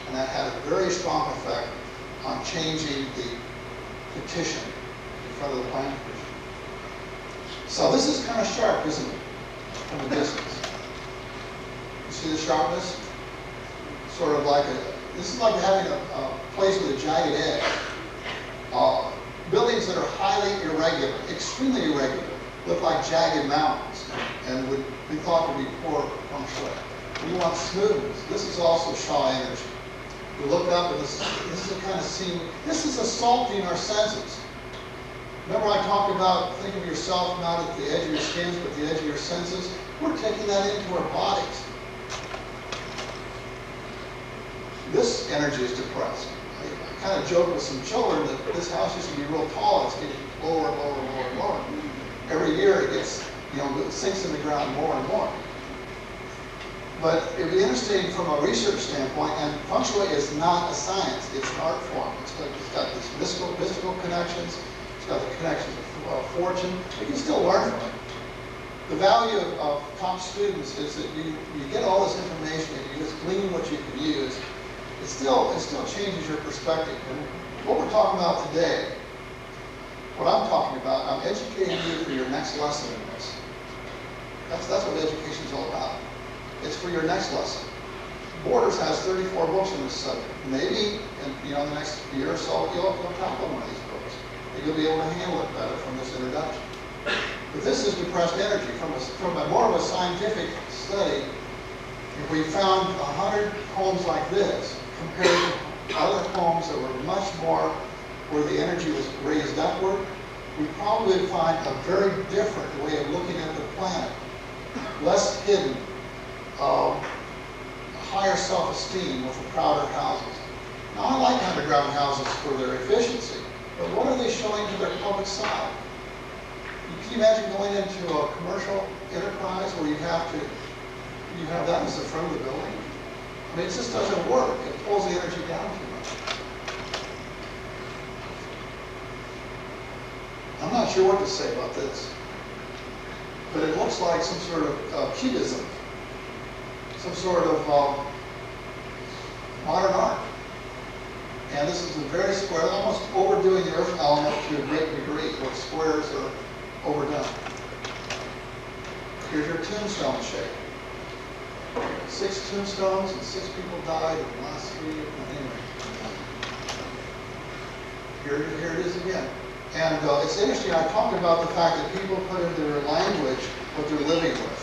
And that had a very strong effect on changing the petition in front of the Planning Commission. So this is kind of sharp, isn't it, from a distance? You see the sharpness? Sort of like this is like having a place with a jagged edge. Buildings that are highly irregular, extremely irregular, look like jagged mountains and would be thought to be poor feng shui. We want smoothness. This is also shy energy. We look up and this is a kind of scene. This is assaulting our senses. Remember I talked about think of yourself not at the edge of your skins, but the edge of your senses? We're taking that into our bodies. This energy is depressed. I kind of joke with some children that this house used to be real tall. It's getting lower and lower and lower and lower. Every year it gets, it sinks in the ground more and more. But it would be interesting from a research standpoint, and feng shui is not a science, it's an art form. It's got these mystical connections, it's got the connections of fortune. You can still learn from it. The value of top students is that you get all this information and you just glean what you can use. It still changes your perspective. And what we're talking about today, what I'm talking about, I'm educating you for your next lesson in this. That's what education is all about. It's for your next lesson. Borders has 34 books on this subject. Maybe in the next year or so you'll tackle one of these books. And you'll be able to handle it better from this introduction. But this is depressed energy. From more of a scientific study, if we found 100 homes like this compared to other homes that were much more where the energy was raised upward, we probably would find a very different way of looking at the planet. Less hidden, higher self-esteem with the prouder houses. Now I like underground houses for their efficiency, but what are they showing to their public side? Can you imagine going into a commercial enterprise where you have that as the front of the building? I mean, it just doesn't work. It pulls the energy down too much. I'm not sure what to say about this, but it looks like some sort of cubism, some sort of modern art. And this is a very square, almost overdoing the earth element to a great degree, where squares are overdone. Here's your tombstone shape. 6 tombstones and 6 people died in the last 3 years. Anyway. Here it is again. And it's interesting, I talked about the fact that people put into their language what they're living with.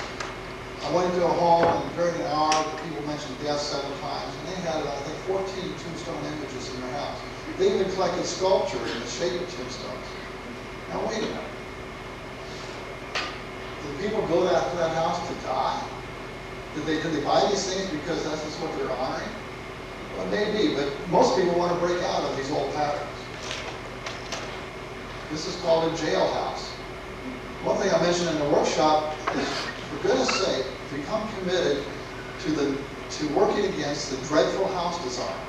I went into a home and during an hour the people mentioned death 7 times and they had, I think, 14 tombstone images in their house. They even collected sculpture in the shape of tombstones. Now wait a minute. Did people go to that house to die? Did they buy these things because that's just what they're honoring? Well, it may be, but most people want to break out of these old patterns. This is called a jailhouse. One thing I mentioned in the workshop is, for goodness sake, become committed to working against the dreadful house design.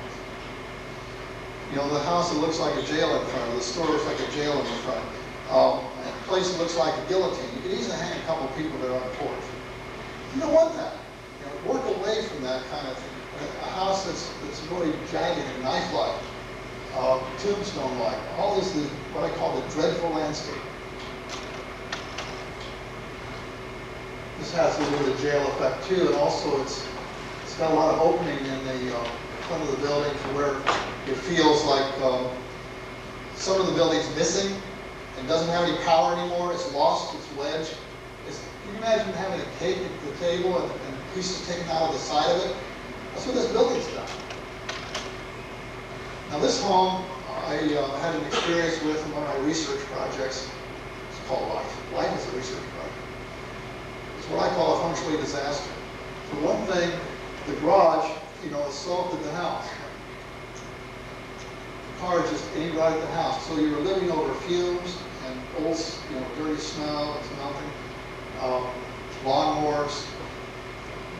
The house that looks like a jail in front, or the store looks like a jail in the front. A place that looks like a guillotine. You could easily hang a couple of people there on the porch. You don't want that. Work away from that kind of thing. A house that's really jagged and knife-like, tombstone-like. All this is what I call the dreadful landscape. This has to do with the jail effect too, and also it's got a lot of opening in the front of the building to where it feels like some of the building's missing and doesn't have any power anymore. It's lost its wedge. Can you imagine having a cake at the table and pieces taken out of the side of it? That's what this building's done. Now this home, I had an experience with in one of my research projects. It's called Life. Life is a research project. It's what I call a feng shui disaster. For one thing, the garage, assaulted the house. The car just aimed right at the house. So you were living over fumes and old, dirty smell and smelting, lawnmowers,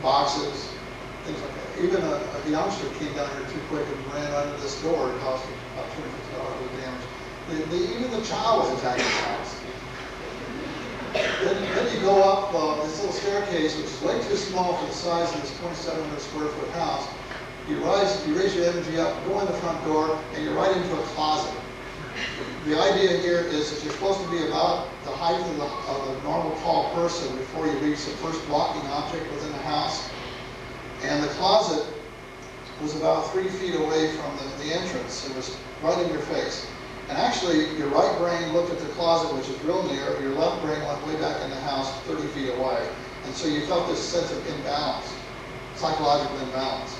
boxes, things like that. Even a youngster came down here too quick and ran under this door and caused about $250 worth of damage. Even the child was attacking the house. Then you go up this little staircase, which is way too small for the size of this 2,700 square foot house. You raise your energy up, go in the front door, and you're right into a closet. The idea here is that you're supposed to be about the height of a normal tall person before you reach the first blocking object within the house. And the closet was about 3 feet away from the entrance. It was right in your face. And actually, your right brain looked at the closet, which is real near. Your left brain went way back in the house, 30 feet away. And so you felt this sense of imbalance, psychological imbalance.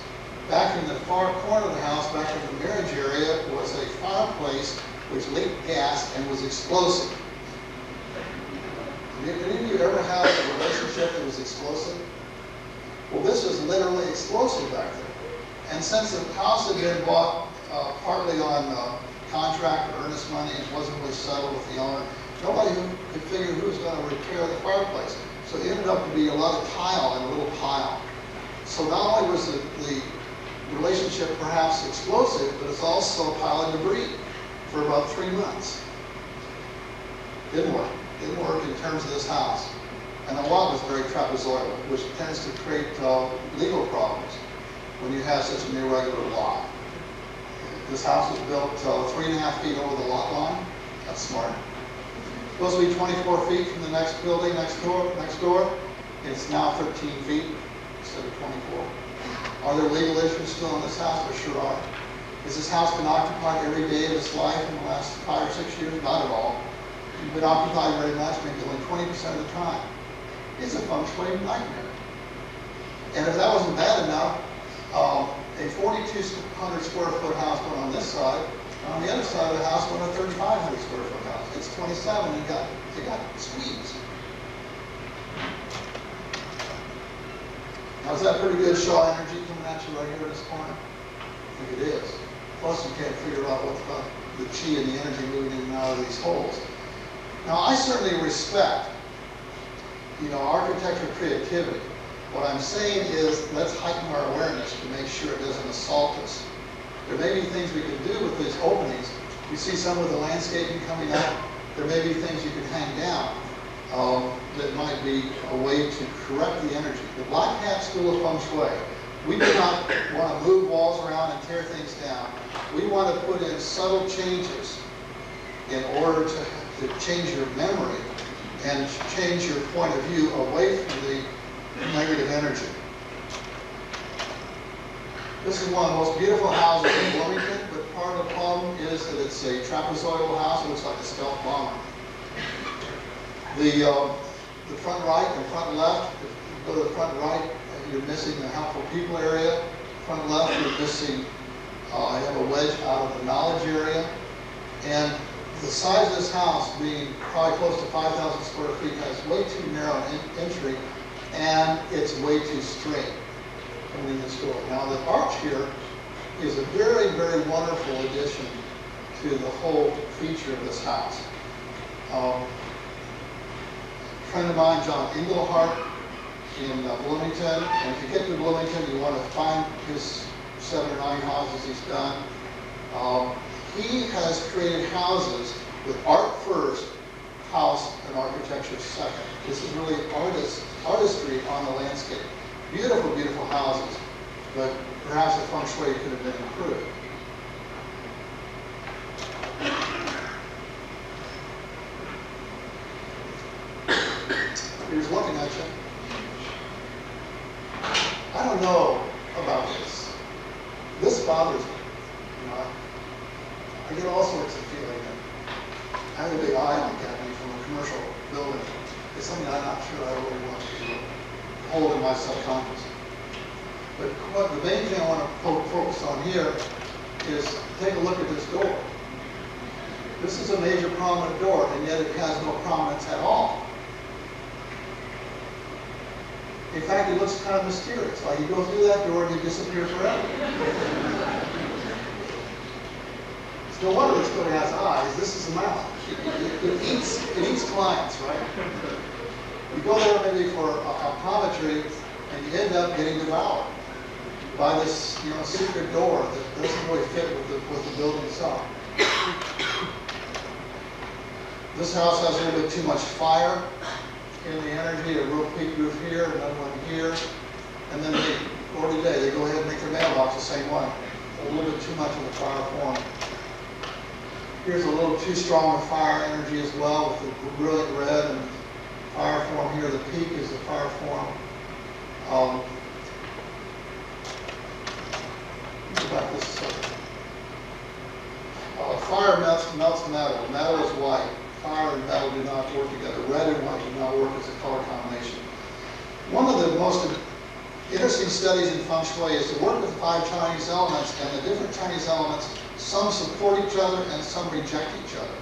Back in the far corner of the house, back in the marriage area, was a fireplace which leaked gas and was explosive. Did any of you ever have a relationship that was explosive? Well, this was literally explosive back there. And since the house had been bought partly on contract or earnest money and wasn't really settled with the owner, nobody could figure who was going to repair the fireplace. So it ended up to be a lot of tile in a little pile. So not only was the relationship perhaps explosive, but it's also a pile of debris for about 3 months. Didn't work. Didn't work in terms of this house. And the lot was very trapezoidal, which tends to create legal problems when you have such an irregular lot. This house was built 3.5 feet over the lot line. That's smart. Supposed to be 24 feet from the next building next door. It's now 13 feet instead of 24. Are there legal issues still in this house? There sure are. Has this house been occupied every day of its life in the last 5 or 6 years? Not at all. It's been occupied very much, maybe only 20% of the time. It's a feng shui nightmare. And if that wasn't bad enough, a 4,200 square foot house went on this side, and on the other side of the house went a 3,500 square foot house. It's 27 and it got squeezed. Now, is that pretty good Shaw energy coming at you right here in this corner? I think it is. Plus, you can't figure out what's about the chi and the energy moving in and out of these holes. Now, I certainly respect, architecture creativity. What I'm saying is, let's heighten our awareness to make sure it doesn't assault us. There may be things we can do with these openings. You see some of the landscaping coming up. There may be things you can hang down that might be a way to correct the energy. The Black Hat School of Feng Shui, we do not want to move walls around and tear things down. We want to put in subtle changes in order to change your memory and change your point of view away from the negative energy. This is one of the most beautiful houses in Bloomington, but part of the problem is that it's a trapezoidal house. It looks like a stealth bomber. The front right and front left, if you go to the front right, you're missing the helpful people area. Front left, you're missing, I have a wedge out of the knowledge area. And the size of this house, being probably close to 5,000 square feet, has way too narrow an entry, and it's way too straight coming in this door. Now, the arch here is a very, very wonderful addition to the whole feature of this house. A friend of mine, John Englehart, in Bloomington, and if you get to Bloomington, you want to find his 7 or 9 houses he's done. He has created houses with art first, house and architecture second. This is really artistry on the landscape. Beautiful, beautiful houses, but perhaps the feng shui could have been improved. Here's looking at you. I don't know about this. This bothers me. I get all sorts of feeling that filing cabinet from a commercial building is something I'm not sure I really want to hold in my subconscious. But the main thing I want to focus on here is take a look at this door. This is a major prominent door, and yet it has no prominence at all. In fact, it looks kind of mysterious, like you go through that door and you disappear forever. It's no wonder this building has eyes. This is a mouth. It eats clients, right? You go there maybe for optometry, and you end up getting devoured by this, secret door that doesn't really fit with the building itself. This house has a little bit too much fire in the energy, a real peak roof here, another one here, and then they go ahead and make their mailbox the same way. A little bit too much of the fire form. Here's a little too strong of fire energy as well, with the brilliant red and fire form here. The peak is the fire form. Go back this a second. Fire melts metal. Metal is white. Fire and metal do not work together. Red and white do not work as a color combination. One of the most interesting studies in Feng Shui is to work with 5 Chinese elements, and the different Chinese elements, some support each other and some reject each other.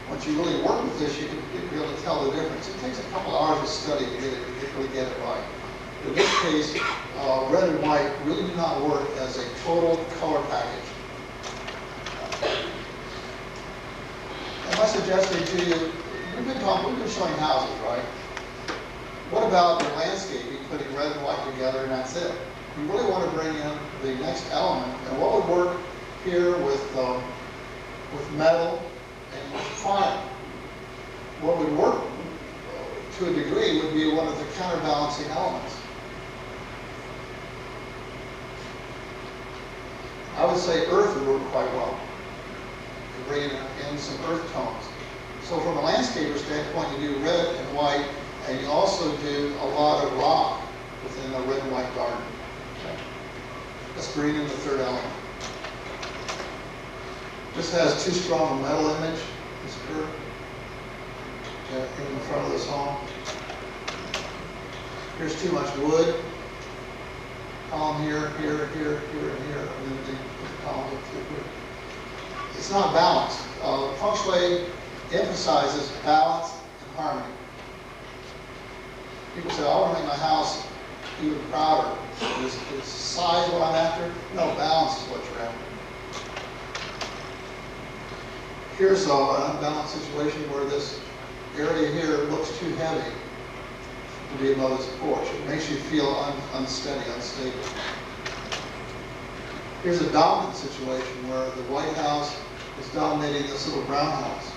Once you really work with this, you can be able to tell the difference. It takes a couple hours of study to really get it right. In this case, red and white really do not work as a total color package. Am I suggesting to you, we've been showing houses, right? What about the landscaping, putting red and white together, and that's it? You really want to bring in the next element, and what would work here with metal and with fire? What would work to a degree would be one of the counterbalancing elements. I would say earth would work quite well. You bring in some earth tones. So from a landscaper standpoint, you do red and white, and you also do a lot of rock within a red and white garden. Okay. Let's bring in the third element. This has too strong a metal image, this curve, in front of this home. Here's too much wood. Column here, here, here, here, and here. And then the columns up through here. It's not balanced. Feng Shui emphasizes balance and harmony. People say, I want to make my house even prouder. Is size what I'm after? No, balance is what you're after. Here's an unbalanced situation where this area here looks too heavy to be above this porch. It makes you feel unsteady, unstable. Here's a dominant situation where the White House is dominating this little brown house.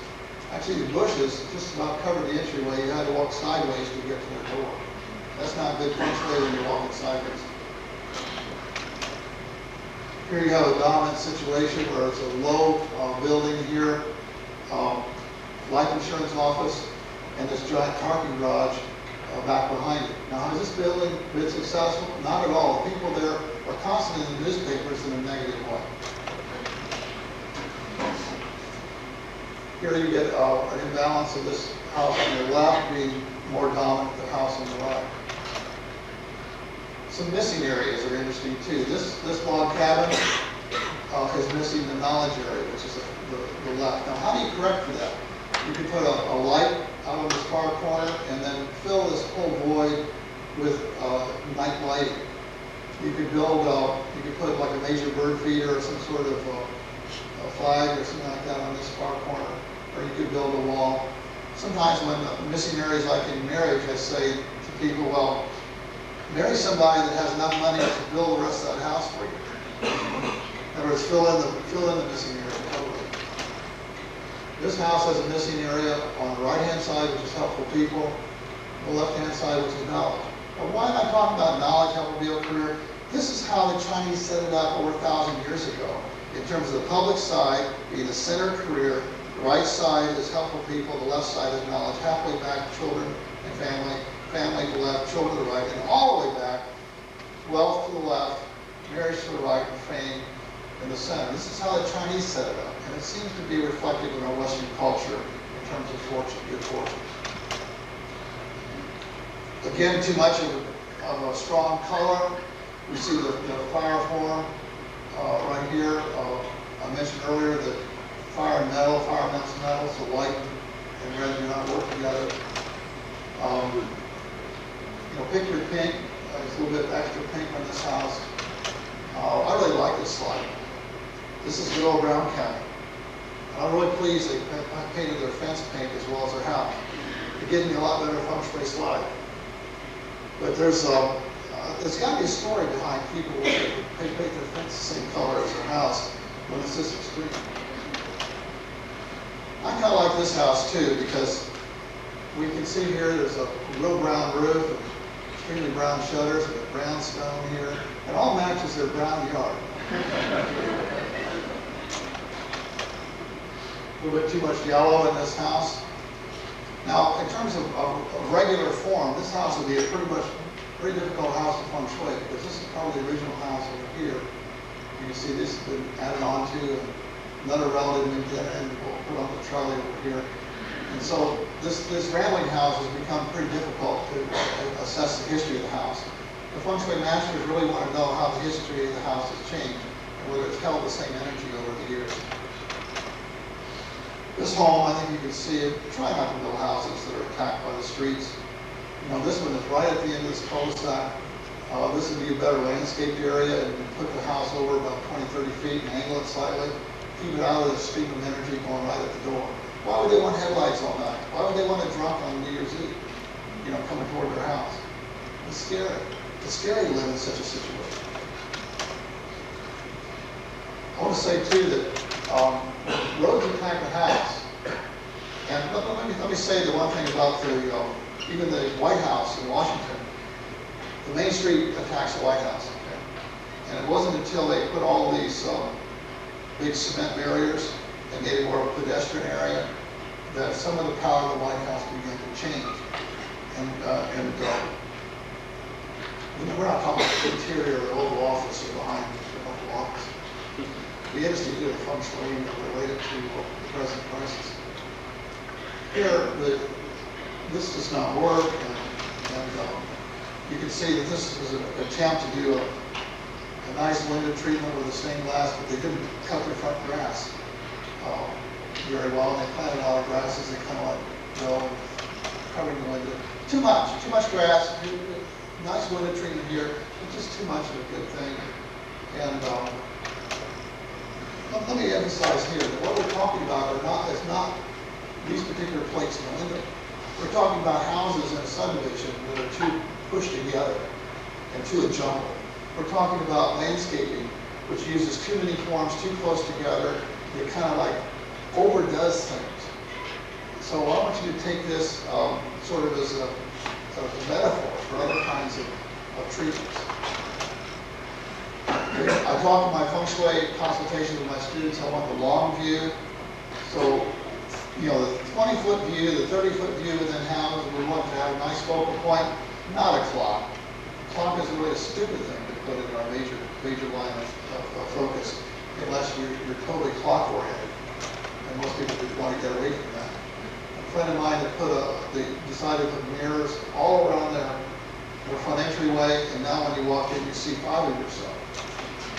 Actually, the bushes just about covered the entryway. You had to walk sideways to get to the door. That's not good Feng Shui when you're walking sideways. Here you have a dominant situation where it's a low building here, life insurance office, and this giant parking garage back behind it. Now, has this building been successful? Not at all. The people there are constantly in the newspapers in a negative way. Here you get an imbalance of this house on your left being more dominant than the house on the right. Some missing areas are interesting too. This log cabin is missing the knowledge area, which is the left. Now, how do you correct for that? You could put a light out on this far corner and then fill this whole void with night lighting. You could build, you could put like a major bird feeder or some sort of a flag or something like that on this far corner, or you could build a wall. Sometimes when missing areas like in marriage, I say to people, well, marry somebody that has enough money to build the rest of that house for you. In other words, fill in the missing area totally. This house has a missing area on the right-hand side, which is helpful people, the left-hand side, which is knowledge. But why am I talking about knowledge, helpful people, career? This is how the Chinese set it up over 1,000 years ago. In terms of the public side being the center career, the right side is helpful people, the left side is knowledge. Halfway back, children and family, family to the left, children to the right, and all the way back, wealth to the left, marriage to the right, and fame in the center. This is how the Chinese set it up, and it seems to be reflected in our Western culture in terms of fortune. Again, too much of a strong color. We see the fire form right here. I mentioned earlier that fire and metal, fire melts metal, so white and red do not work together. Pick your pink. There's a little bit extra pink on this house. I really like this slide. This is good old Brown County. I'm really pleased they painted their fence paint as well as their house. It gives me a lot better feng shui slide. But there's got to be a story behind people when they paint their fence the same color as their house when it's this extreme. I kind of like this house too because we can see here there's a real brown roof, and extremely brown shutters, and a brown stone here. It all matches their brown yard. A little bit too much yellow in this house. Now, in terms of regular form, this house would be a pretty difficult house to feng shui because this is probably the original house over here. You can see this has been added on to, and another relative moved in and put on the trolley over here. And so this rambling house has become pretty difficult to assess the history of the house. The feng shui masters really want to know how the history of the house has changed and whether it's held the same energy over the years. This home, I think you can see it. Try not to build houses that are attacked by the streets. This one is right at the end of this cul-de-sac. This would be a better landscaped area and put the house over about 20, 30 feet and angle it slightly. Keep it out of the stream of energy going right at the door. Why would they want headlights all night? Why would they want a drunk on New Year's Eve, coming toward their house? It's scary. It's scary to live in such a situation. I want to say too that roads attack the house. And let me say the one thing about even the White House in Washington. The main street attacks the White House. Okay? And it wasn't until they put all these big cement barriers and made it more of a pedestrian area that some of the power of the White House began to change. And we're not talking about the interior of the Oval Office or behind the Oval Office. We have to do a feng shui related to the present crisis. Here, this does not work, and you can see that this was an attempt to do a nice window treatment with a stained glass, but they didn't cut their front grass very well, and they planted all the grasses. They kind of covering the window. Too much grass. Nice window treatment here, but just too much of a good thing. And let me emphasize here that what we're talking about is not these particular plates in the window. We're talking about houses in a subdivision that are too pushed together and too a jumble. We're talking about landscaping, which uses too many forms too close together. It kind of like overdoes things. So I want you to take this sort of as a metaphor for other kinds of treatments. I talk in my feng shui consultations with my students. I want the long view. So, the 20-foot view, the 30-foot view within houses, we want to have a nice focal point, not a clock. A clock is really a stupid thing to put in our major line of focus, unless you're totally clock oriented. And most people would want to get away from that. A friend of mine they decided to put mirrors all around their front entryway, and now when you walk in, you see 5 of yourself.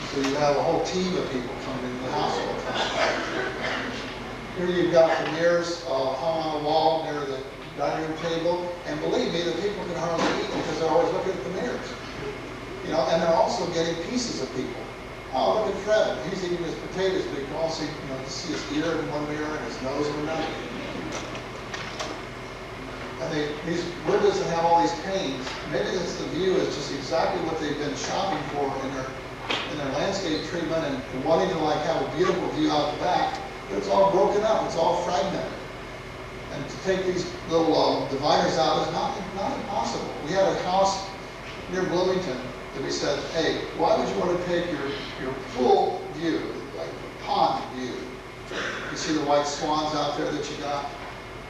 So you have a whole team of people coming into the house all the time. Here you've got the mirrors hung on the wall near the dining room table, and believe me, the people can hardly eat because they're always looking at the mirrors. And they're also getting pieces of people. Oh, look at Fred. He's eating his potatoes, but you can also see his ear in one mirror and his nose in another. And these windows that have all these panes, maybe the view is just exactly what they've been shopping for in their landscape treatment and wanting to have a beautiful view out the back, but it's all broken up, it's all fragmented. And to take these little dividers out is not impossible. We had a house near Bloomington that we said, hey, why would you want to take your full view, like the pond view? You see the white swans out there that you got?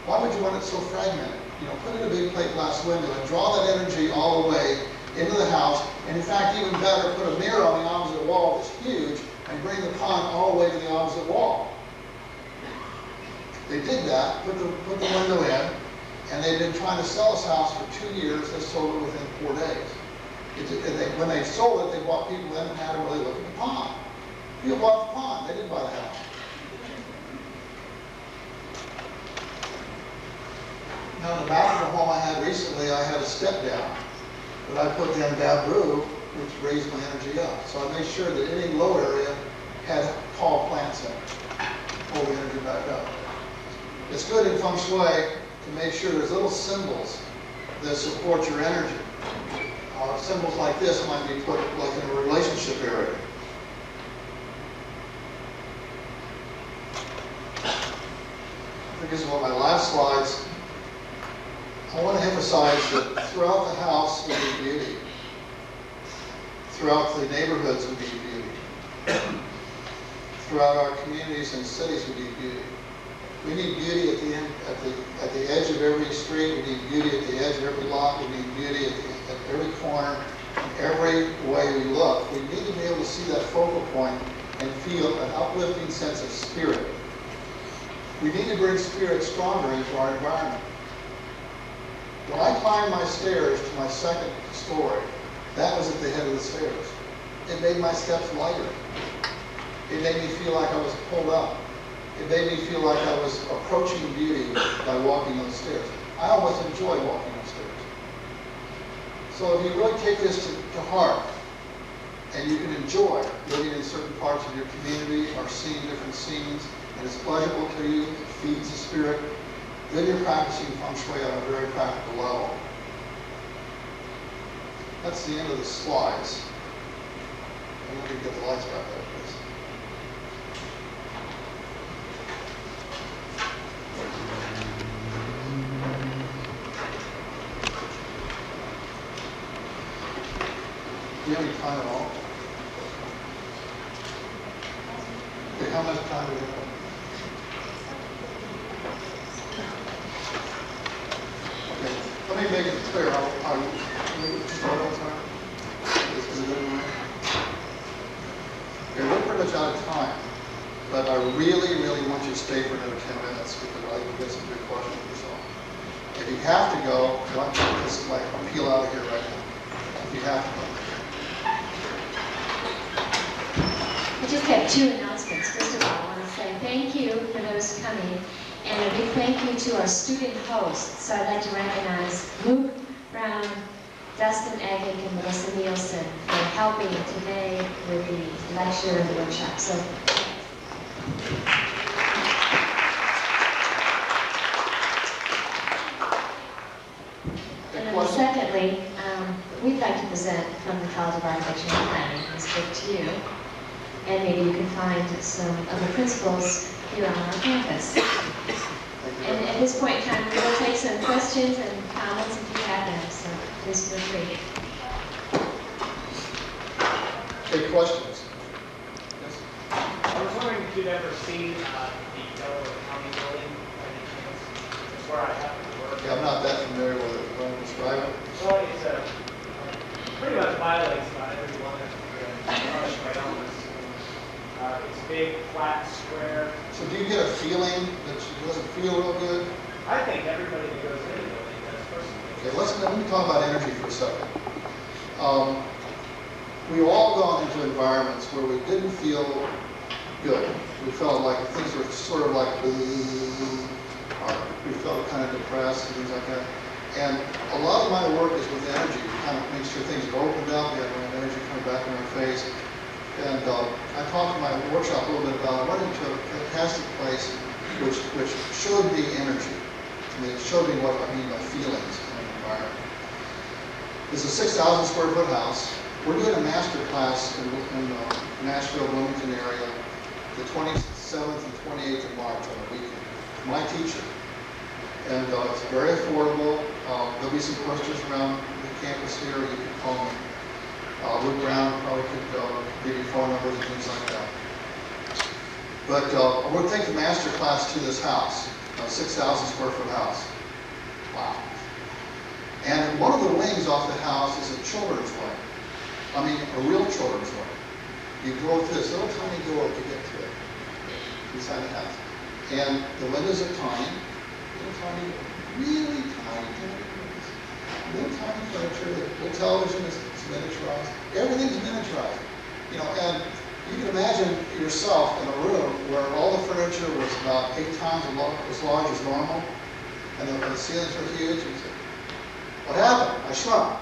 Why would you want it so fragmented? Put in a big plate glass window and draw that energy all the way into the house. And in fact, even better, put a mirror on the opposite wall that's huge and bring the pond all the way to the opposite wall. They did that, put the window in, And they'd been trying to sell this house for 2 years. They sold it within 4 days. When they sold it, they brought people in and had them really look at the pond. People bought the pond. They didn't buy the house. Now, in the back of the home I had recently, I had a step down. But I put down bamboo, which raised my energy up. So I made sure that any low area had tall plants in it. Pull the energy back up. It's good in Feng Shui to make sure there's little symbols that support your energy. Symbols like this might be put like in a relationship area. I think this is one of my last slides. I want to emphasize that throughout the house we need beauty. Throughout the neighborhoods we need beauty. Throughout our communities and cities we need beauty. We need beauty at the end, at the edge of every street. We need beauty at the edge of every lot. We need beauty at every corner, every way we look. We need to be able to see that focal point and feel an uplifting sense of spirit. We need to bring spirit stronger into our environment. When I climbed my stairs to my second story, that was at the head of the stairs. It made my steps lighter. It made me feel like I was pulled up. It made me feel like I was approaching beauty by walking those stairs. I almost enjoy walking those stairs. So if you really take this to heart, and you can enjoy living in certain parts of your community or seeing different scenes, and it's pleasurable to you, it feeds the spirit, then you're practicing Feng Shui on a very practical level. That's the end of the slides. I'm going to get the lights back up, please. Do you have any time at all? Okay, how much time do we have? Okay, let me make it clear. I'll start on time. This is a good one. Okay, we're pretty much out of time, but I really, really want you to stay for another 10 minutes because I can get some good questions for yourself. If you have to go, why don't you just like peel out of here right now? If you have to go. I just have 2 announcements. First of all, I want to say thank you for those coming, and a big thank you to our student hosts. So I'd like to recognize Luke Brown, Dustin Aggick, and Melissa Nielsen for helping today with the lecture and the workshop. So, and then secondly, we'd like to present from the College of Architecture and Planning this book to you. And maybe you can find some of the principals here on our campus. And at this point in time, we will take some questions and comments if you have them, so please feel free. Okay, questions? Yes? I was wondering if you'd ever seen the Delaware County building by any chance. It's where I happen to work. Yeah, I'm not that familiar with it. Want to describe it? Well, it's pretty much violates about every one of the it's big, flat, square. So do you get a feeling that it doesn't feel real good? I think everybody that goes in the building does personally. Okay, let me talk about energy for a second. We've all gone into environments where we didn't feel good. We felt like things were sort of like, or we felt kind of depressed and things like that. And a lot of my work is with energy, kind of make sure things are opened up, we have energy coming back in our face. And I talked in my workshop a little bit about, I went into a fantastic place which showed me energy. I mean, it showed me what I mean by feelings in an environment. It's a 6,000 square foot house. We're doing a master class in Nashville, Wilmington area, the 27th and 28th of March on the weekend. My teacher. And it's very affordable. There'll be some questions around the campus here. You can call me. Luke Brown probably could give you phone numbers and things like that. But we're taking the master class to this house, a 6,000 square foot house. Wow. And one of the wings off the house is a children's wing. I mean, a real children's wing. You go through this little tiny door to get to it inside the house. And the windows are tiny, little really tiny rooms. Little tiny furniture, the little television is miniaturized. Everything's miniaturized. You know, and you can imagine yourself in a room where all the furniture was about 8 times as large as normal, and the ceilings were huge. And you say, what happened? I shrunk.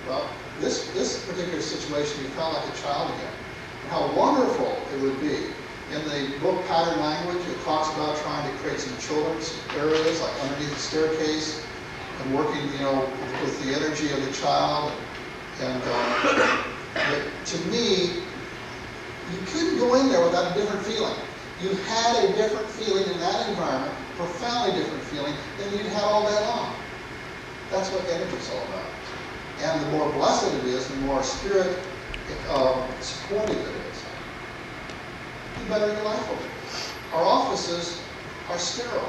Well, this particular situation, you felt like a child again. And how wonderful it would be. In the book Pattern Language, it talks about trying to create some children's areas, like underneath the staircase, and working, you know, with the energy of the child. And but to me, you couldn't go in there without a different feeling. You had a different feeling in that environment, profoundly different feeling than you'd had all day long. That's what energy is all about. And the more blessed it is, the more spirit supportive it is, the better your life will be. Our offices are sterile.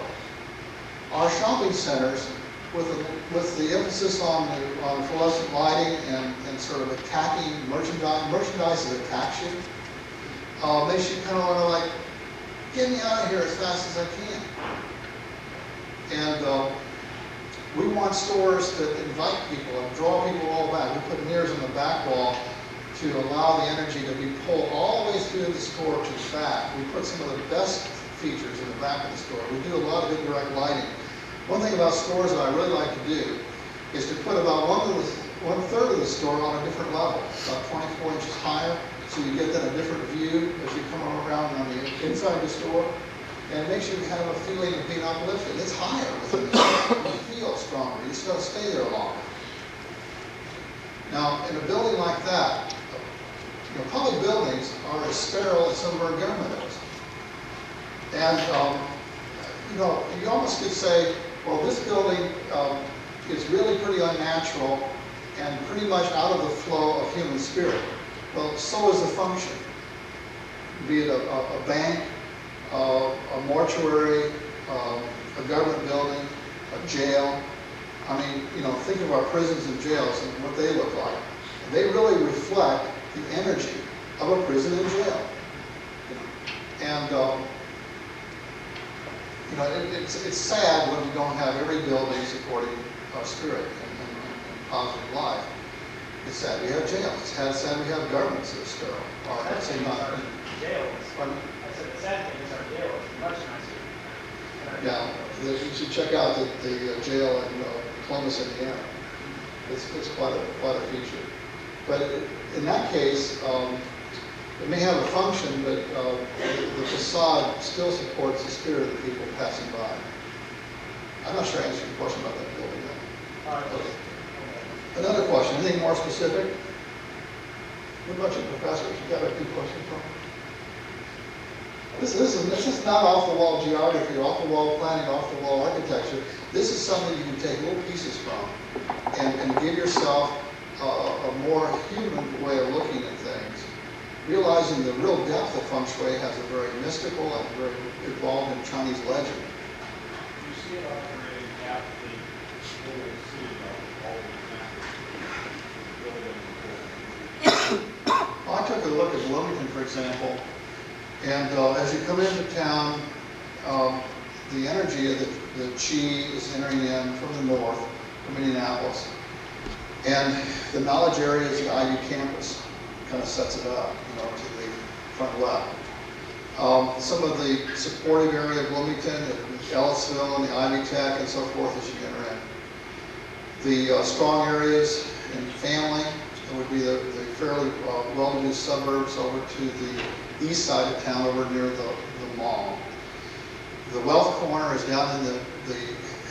Our shopping centers, with the emphasis on fluorescent lighting and sort of attacking merchandise that attacks you, makes you kind of want to like, get me out of here as fast as I can. And we want stores that invite people and draw people all back. We put mirrors on the back wall to allow the energy to be pulled all the way through the store to the back. We put some of the best features in the back of the store. We do a lot of good direct lighting. One thing about stores that I really like to do is to put about one third of the store on a different level, about 24 inches higher, so you get then a different view as you come around on the inside of the store. And it makes you have a feeling of being uplifted. It's higher within the store. You feel stronger. You just got to stay there longer. Now, in a building like that, you know, public buildings are as sterile as some of our government is. And, you know, you almost could say, well, this building is really pretty unnatural and pretty much out of the flow of human spirit. Well, so is the function. Be it a bank, a mortuary, a government building, a jail. I mean, you know, think of our prisons and jails and what they look like. They really reflect the energy of a prison and jail. And you know, it's sad when we don't have every building supporting our spirit and positive life. It's sad we have jails. It's sad we have governments that are sterile. Or I'd say not. Jails. Pardon? I said the sad thing is our jail is much nicer. Yeah, you should check out the jail in Columbus, Indiana. It's quite a feature. But in that case, it may have a function, but the facade still supports the spirit of the people passing by. I'm not sure I answered your question about that building. Okay. Another question, anything more specific? What about you, professors? You got a good question for me? This is not off-the-wall geography, off-the-wall planning, off-the-wall architecture. This is something you can take little pieces from and give yourself a more human way of looking at things, realizing the real depth of Feng Shui has a very mystical and very involved in Chinese legend. You see it operating at the whole city level, all the buildings. Well, I took a look at Bloomington, for example, and as you come into town, the energy of the chi is entering in from the north, from Indianapolis. And the knowledge area is the Ivy campus, kind of sets it up, to the front left. Some of the supportive area of Bloomington, Ellisville and the Ivy Tech and so forth as you enter in. The strong areas in family would be the fairly well-to-do suburbs over to the east side of town, over near the mall. The wealth corner is down in the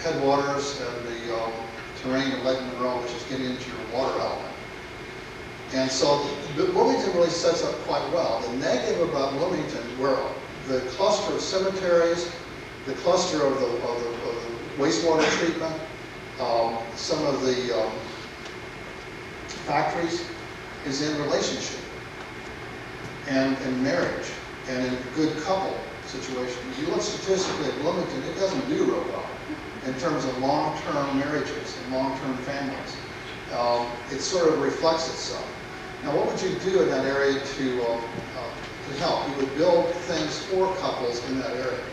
headwaters and the terrain of Lake Monroe, which is getting into your water element. And so Bloomington really sets up quite well. The negative about Bloomington, where the cluster of cemeteries, the cluster of the wastewater treatment, some of the factories, is in relationship and in marriage and in a good couple situation. If you look statistically at Bloomington, it doesn't do real well in terms of long-term marriages and long-term families. It sort of reflects itself. Now, what would you do in that area to help? You would build things for couples in that area.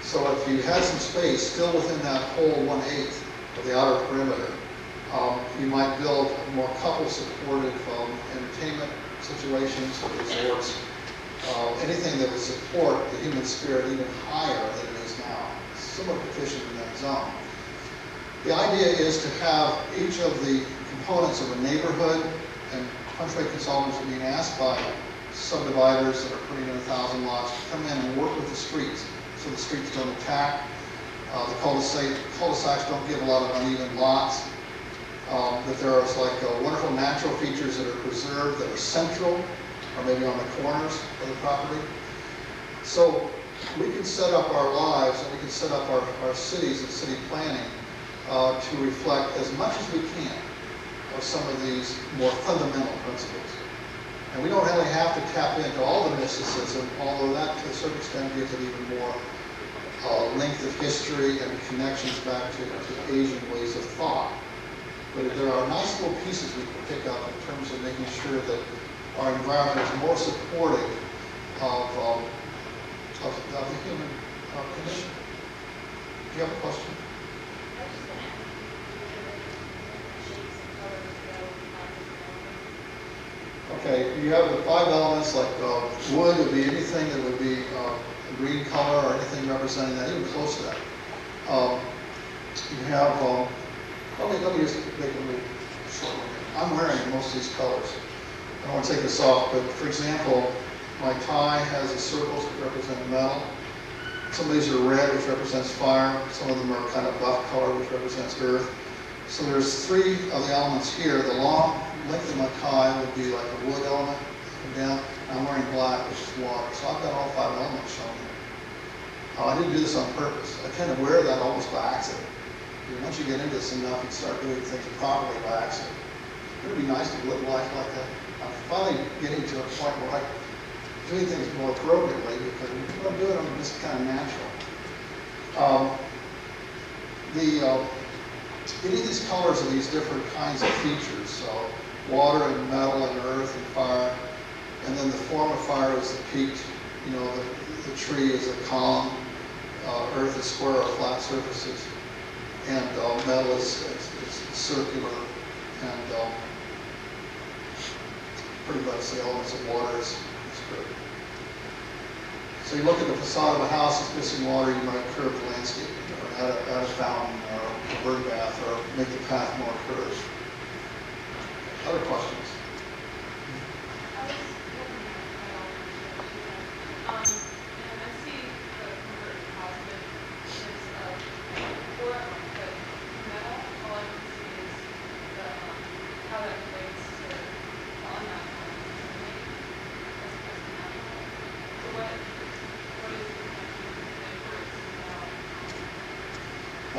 So if you had some space still within that whole 1/8 of the outer perimeter, you might build more couple-supportive entertainment situations, resorts, anything that would support the human spirit even higher than it is now. It's somewhat deficient in that zone. The idea is to have each of the components of a neighborhood, and feng shui consultants are being asked by subdividers that are putting in 1,000 lots to come in and work with the streets, so the streets don't attack. The cul-de-sacs don't give a lot of uneven lots. That there are wonderful natural features that are preserved, that are central, or maybe on the corners of the property. So we can set up our lives, and we can set up our cities and city planning to reflect as much as we can of some of these more fundamental principles. And we don't really have to tap into all the mysticism, although that to a certain extent gives it even more length of history and connections back to Asian ways of thought. But there are nice little pieces we can pick up in terms of making sure that our environment is more supportive of the human condition. Do you have a question? Okay, you have the 5 elements, like wood would be anything that would be a green color or anything representing that, even close to that. You have, let me just make a little short one here. I'm wearing most of these colors. I don't want to take this off, but for example, my tie has the circles that represent metal. Some of these are red, which represents fire. Some of them are kind of buff color, which represents earth. So there's 3 of the elements here. The long length of my tie would be like a wood element, up and down. I'm wearing black, which is water. So I've got all 5 elements shown here. I didn't do this on purpose. I kind of wear that almost by accident. Once you get into this enough, you start doing things properly by accident. It would be nice to live life like that. I'm finally getting to a point where I'm doing things more appropriately because when I'm doing them, it's just kind of natural. Any of these colors are these different kinds of features. So water and metal and earth and fire. And then the form of fire is the peaked, the tree is a column, earth is square or flat surfaces, and metal is circular, and pretty much the elements of water is good. So you look at the facade of a house that's missing water, you might curve the landscape, or add a fountain, or a bird bath, or make the path more curved. Other questions?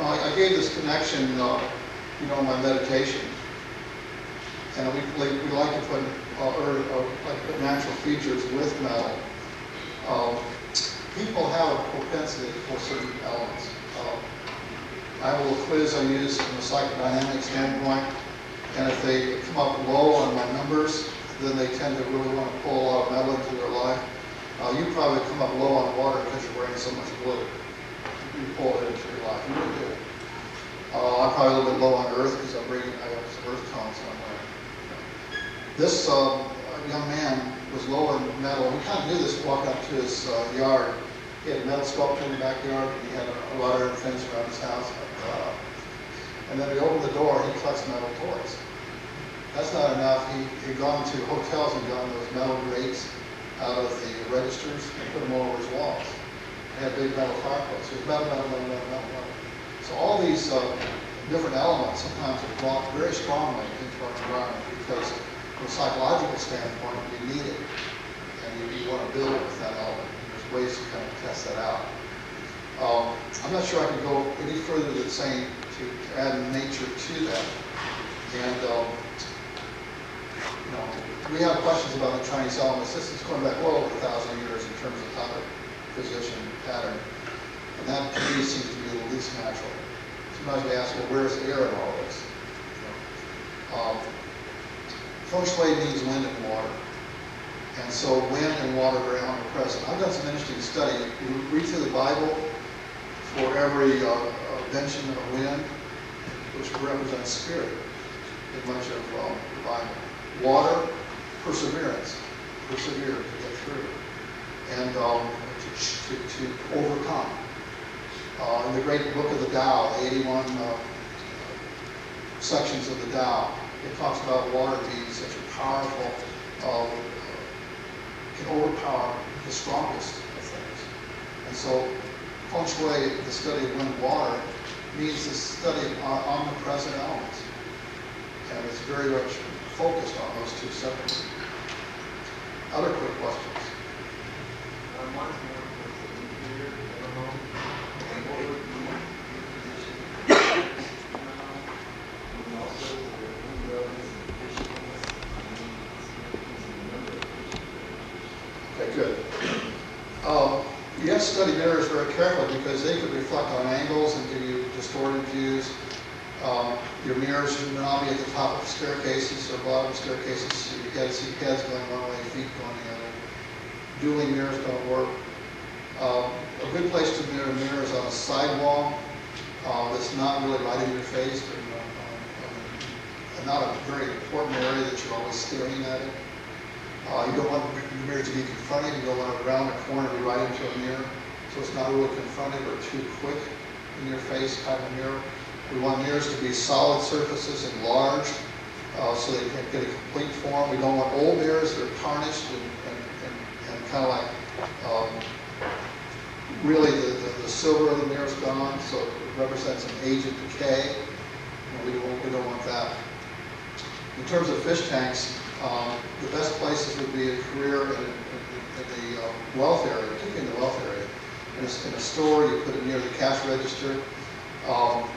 I gave this connection, in my meditation, and we like to put natural features with metal. People have a propensity for certain elements. I have a little quiz I use from a psychodynamic standpoint, and if they come up low on my numbers, then they tend to really want to pull a lot of metal into their life. You probably come up low on water because you're wearing so much blue. You pull it into your life. You really do. I'm probably a little bit low on earth because I have some earth tones somewhere. This young man was low on metal. We kind of knew this walking up to his yard. He had a metal sculpture in the backyard, and he had a lot of things around his house. And then we opened the door, and he collects metal toys. That's not enough. He'd gone to hotels and gotten those metal grates out of the registers and put them all over his walls. He had big metal fireplaces. It was metal. So all these different elements sometimes are brought very strongly into our environment because from a psychological standpoint, you need it. And you want to build with that element. There's ways to kind of test that out. I'm not sure I can go any further than saying to add nature to that. And we have questions about the Chinese elements. This is going back well over 1,000 years in terms of topic, position, pattern. And that to me seems to be the least natural. Sometimes we ask, well, where's air in all this? Feng Shui means wind and water. And so wind and water are very omnipresent. I've done some interesting study. You read through the Bible, for every mention of wind, which represents spirit in much of the Bible. Water, perseverance, persevere to get through, and to overcome. In the great book of the Tao, 81 sections of the Tao, it talks about water being such a powerful, can overpower the strongest of things. And so Feng Shui, the study of wind and water, means the study of omnipresent elements. And it's very much focused on those two separately. Other quick questions? Okay, good. You have to study mirrors very carefully because they could reflect on angles and give you distorted views. Your mirrors should not be at the top of staircases or bottom of staircases, so you can see heads going one way, feet going the other. Dueling mirrors don't work. A good place to mirror mirrors on a sidewall that's not really right in your face, but not a very important area that you're always staring at it. You don't want the mirror to be confronting. You don't want it around the corner to be right into a mirror, so it's not really confronting or too quick in your face type of mirror. We want mirrors to be solid surfaces and large, so they can get a complete form. We don't want old mirrors that are tarnished and kind of like really the silver of the mirror is gone, so it represents an age of decay. And we don't want that. In terms of fish tanks, the best places would be a career in the wealth area, particularly in the wealth area. In a store, you put it near the cash register.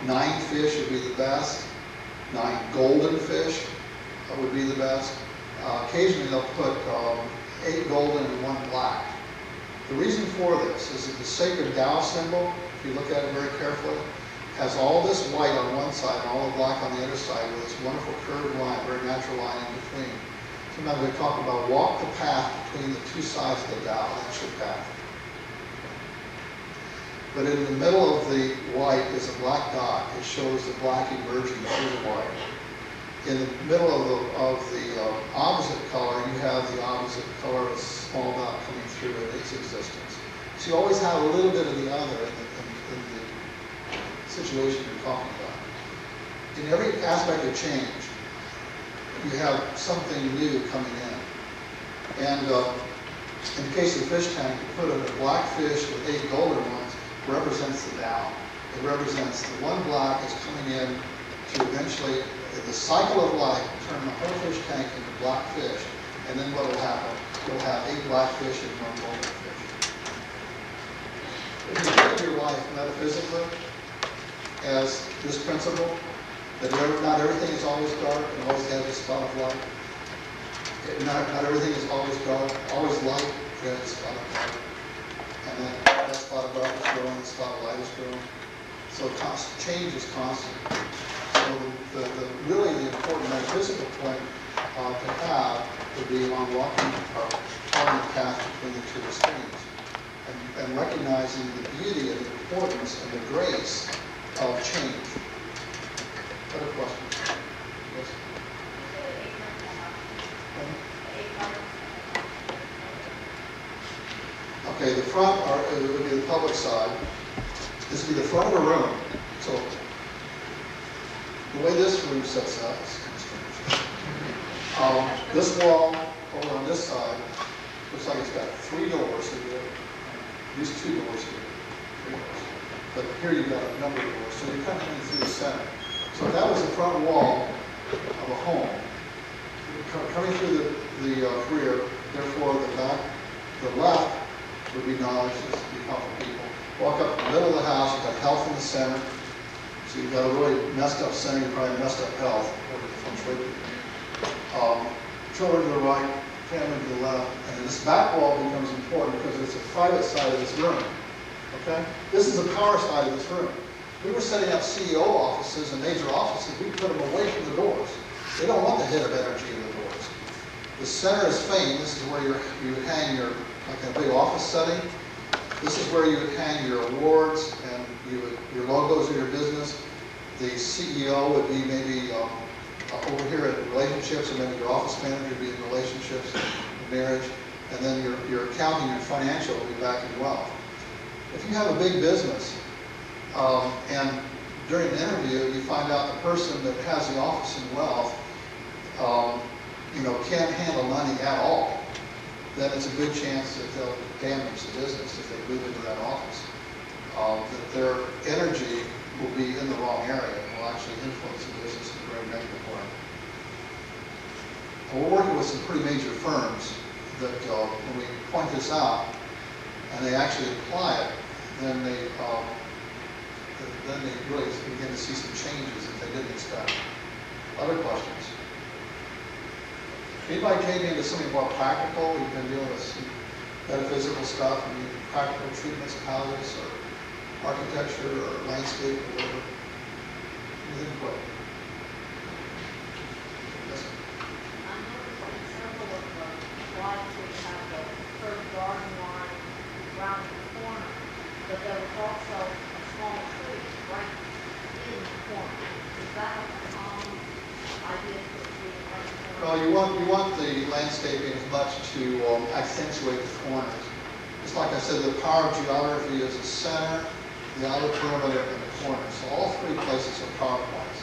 9 fish would be the best. 9 golden fish would be the best. Occasionally they'll put 8 golden and 1 black. The reason for this is that the sacred Tao symbol, if you look at it very carefully, has all this white on one side and all the black on the other side with this wonderful curved line, very natural line in between. Sometimes we talk about walk the path between the two sides of the Tao, that's your path. But in the middle of the white is a black dot. It shows the black emerging through the white. In the middle of the opposite color, you have the opposite color of a small dot coming through in its existence. So you always have a little bit of the other in the situation you're talking about. In every aspect of change, you have something new coming in. And in the case of the fish tank, you put in a black fish with 8 golden ones, represents the Tao. It represents the one black is coming in to eventually, in the cycle of life, turn the whole fish tank into black fish. And then what will happen? You'll have 8 black fish and 1 golden fish. If you live your life metaphysically as this principle, that not everything is always dark and always has a spot of light. Not everything is always dark, always light, has a spot of light. And then that spot of dark is growing, the spot of light is growing. So change is constant. So really the important metaphysical point to have would be on walking on the path between the two extremes. And recognizing the beauty and the importance and the grace of change. Other questions? Yes? Okay, the front would be the public side. This would be the front of a room. So the way this room sets up is kind of strange. This wall over on this side looks like it's got 3 doors here. These 2 doors here. 3 doors. But here you've got a number of doors. So you're coming in through the center. So if that was the front wall of a home, coming through the rear, therefore the left would be knowledge, this would be helpful people. Walk up the middle of the house, you've got health in the center. So you've got a really messed up center, you probably messed up health, according to Feng Shui. Children to the right, family to the left, and then this back wall becomes important because it's a private side of this room. Okay? This is the power side of this room. We were setting up CEO offices and major offices, we put them away from the doors. They don't want the hit of energy in the doors. The center is Feng. This is where you hang your, like a big office setting. This is where you would hang your awards and your logos of your business. The CEO would be maybe over here at relationships, or maybe your office manager would be in relationships, marriage, and then your accounting and financial will be back in wealth. If you have a big business, and during an interview you find out the person that has the office in wealth, can't handle money at all, then it's a good chance that they'll damage the business if they move into that office. That their energy will be in the wrong area and will actually influence the business in a very negative way. And we're working with some pretty major firms that when we point this out and they actually apply it, then they really begin to see some changes that they didn't expect. Other questions? Anybody came into something more practical? We've been dealing with some metaphysical stuff, practical treatments of houses or architecture or landscape or whatever. Anything quick? Yes. I noticed in several of the slides we have the first garden line around the corner, but there was also a small tree right in the corner. Is that a common idea for the tree right in the corner? Well, you want the landscaping as much to accentuate the corners. Just like I said, the power of geography is the center, the outer perimeter, and the corner. So all three places are power points.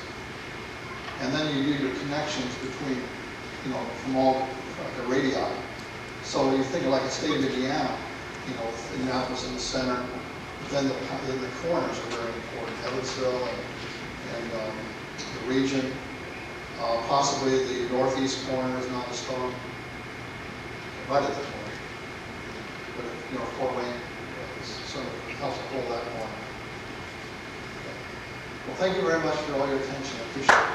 And then you do your connections between, from all the radii. So you think of like a state of Indiana, Indianapolis in the center, then the corners are very important. Evansville and the region. Possibly the northeast corner is not as strong. Right at the corner. But Fort Wayne sort of helps hold that corner. Okay. Well, thank you very much for all your attention. I appreciate it.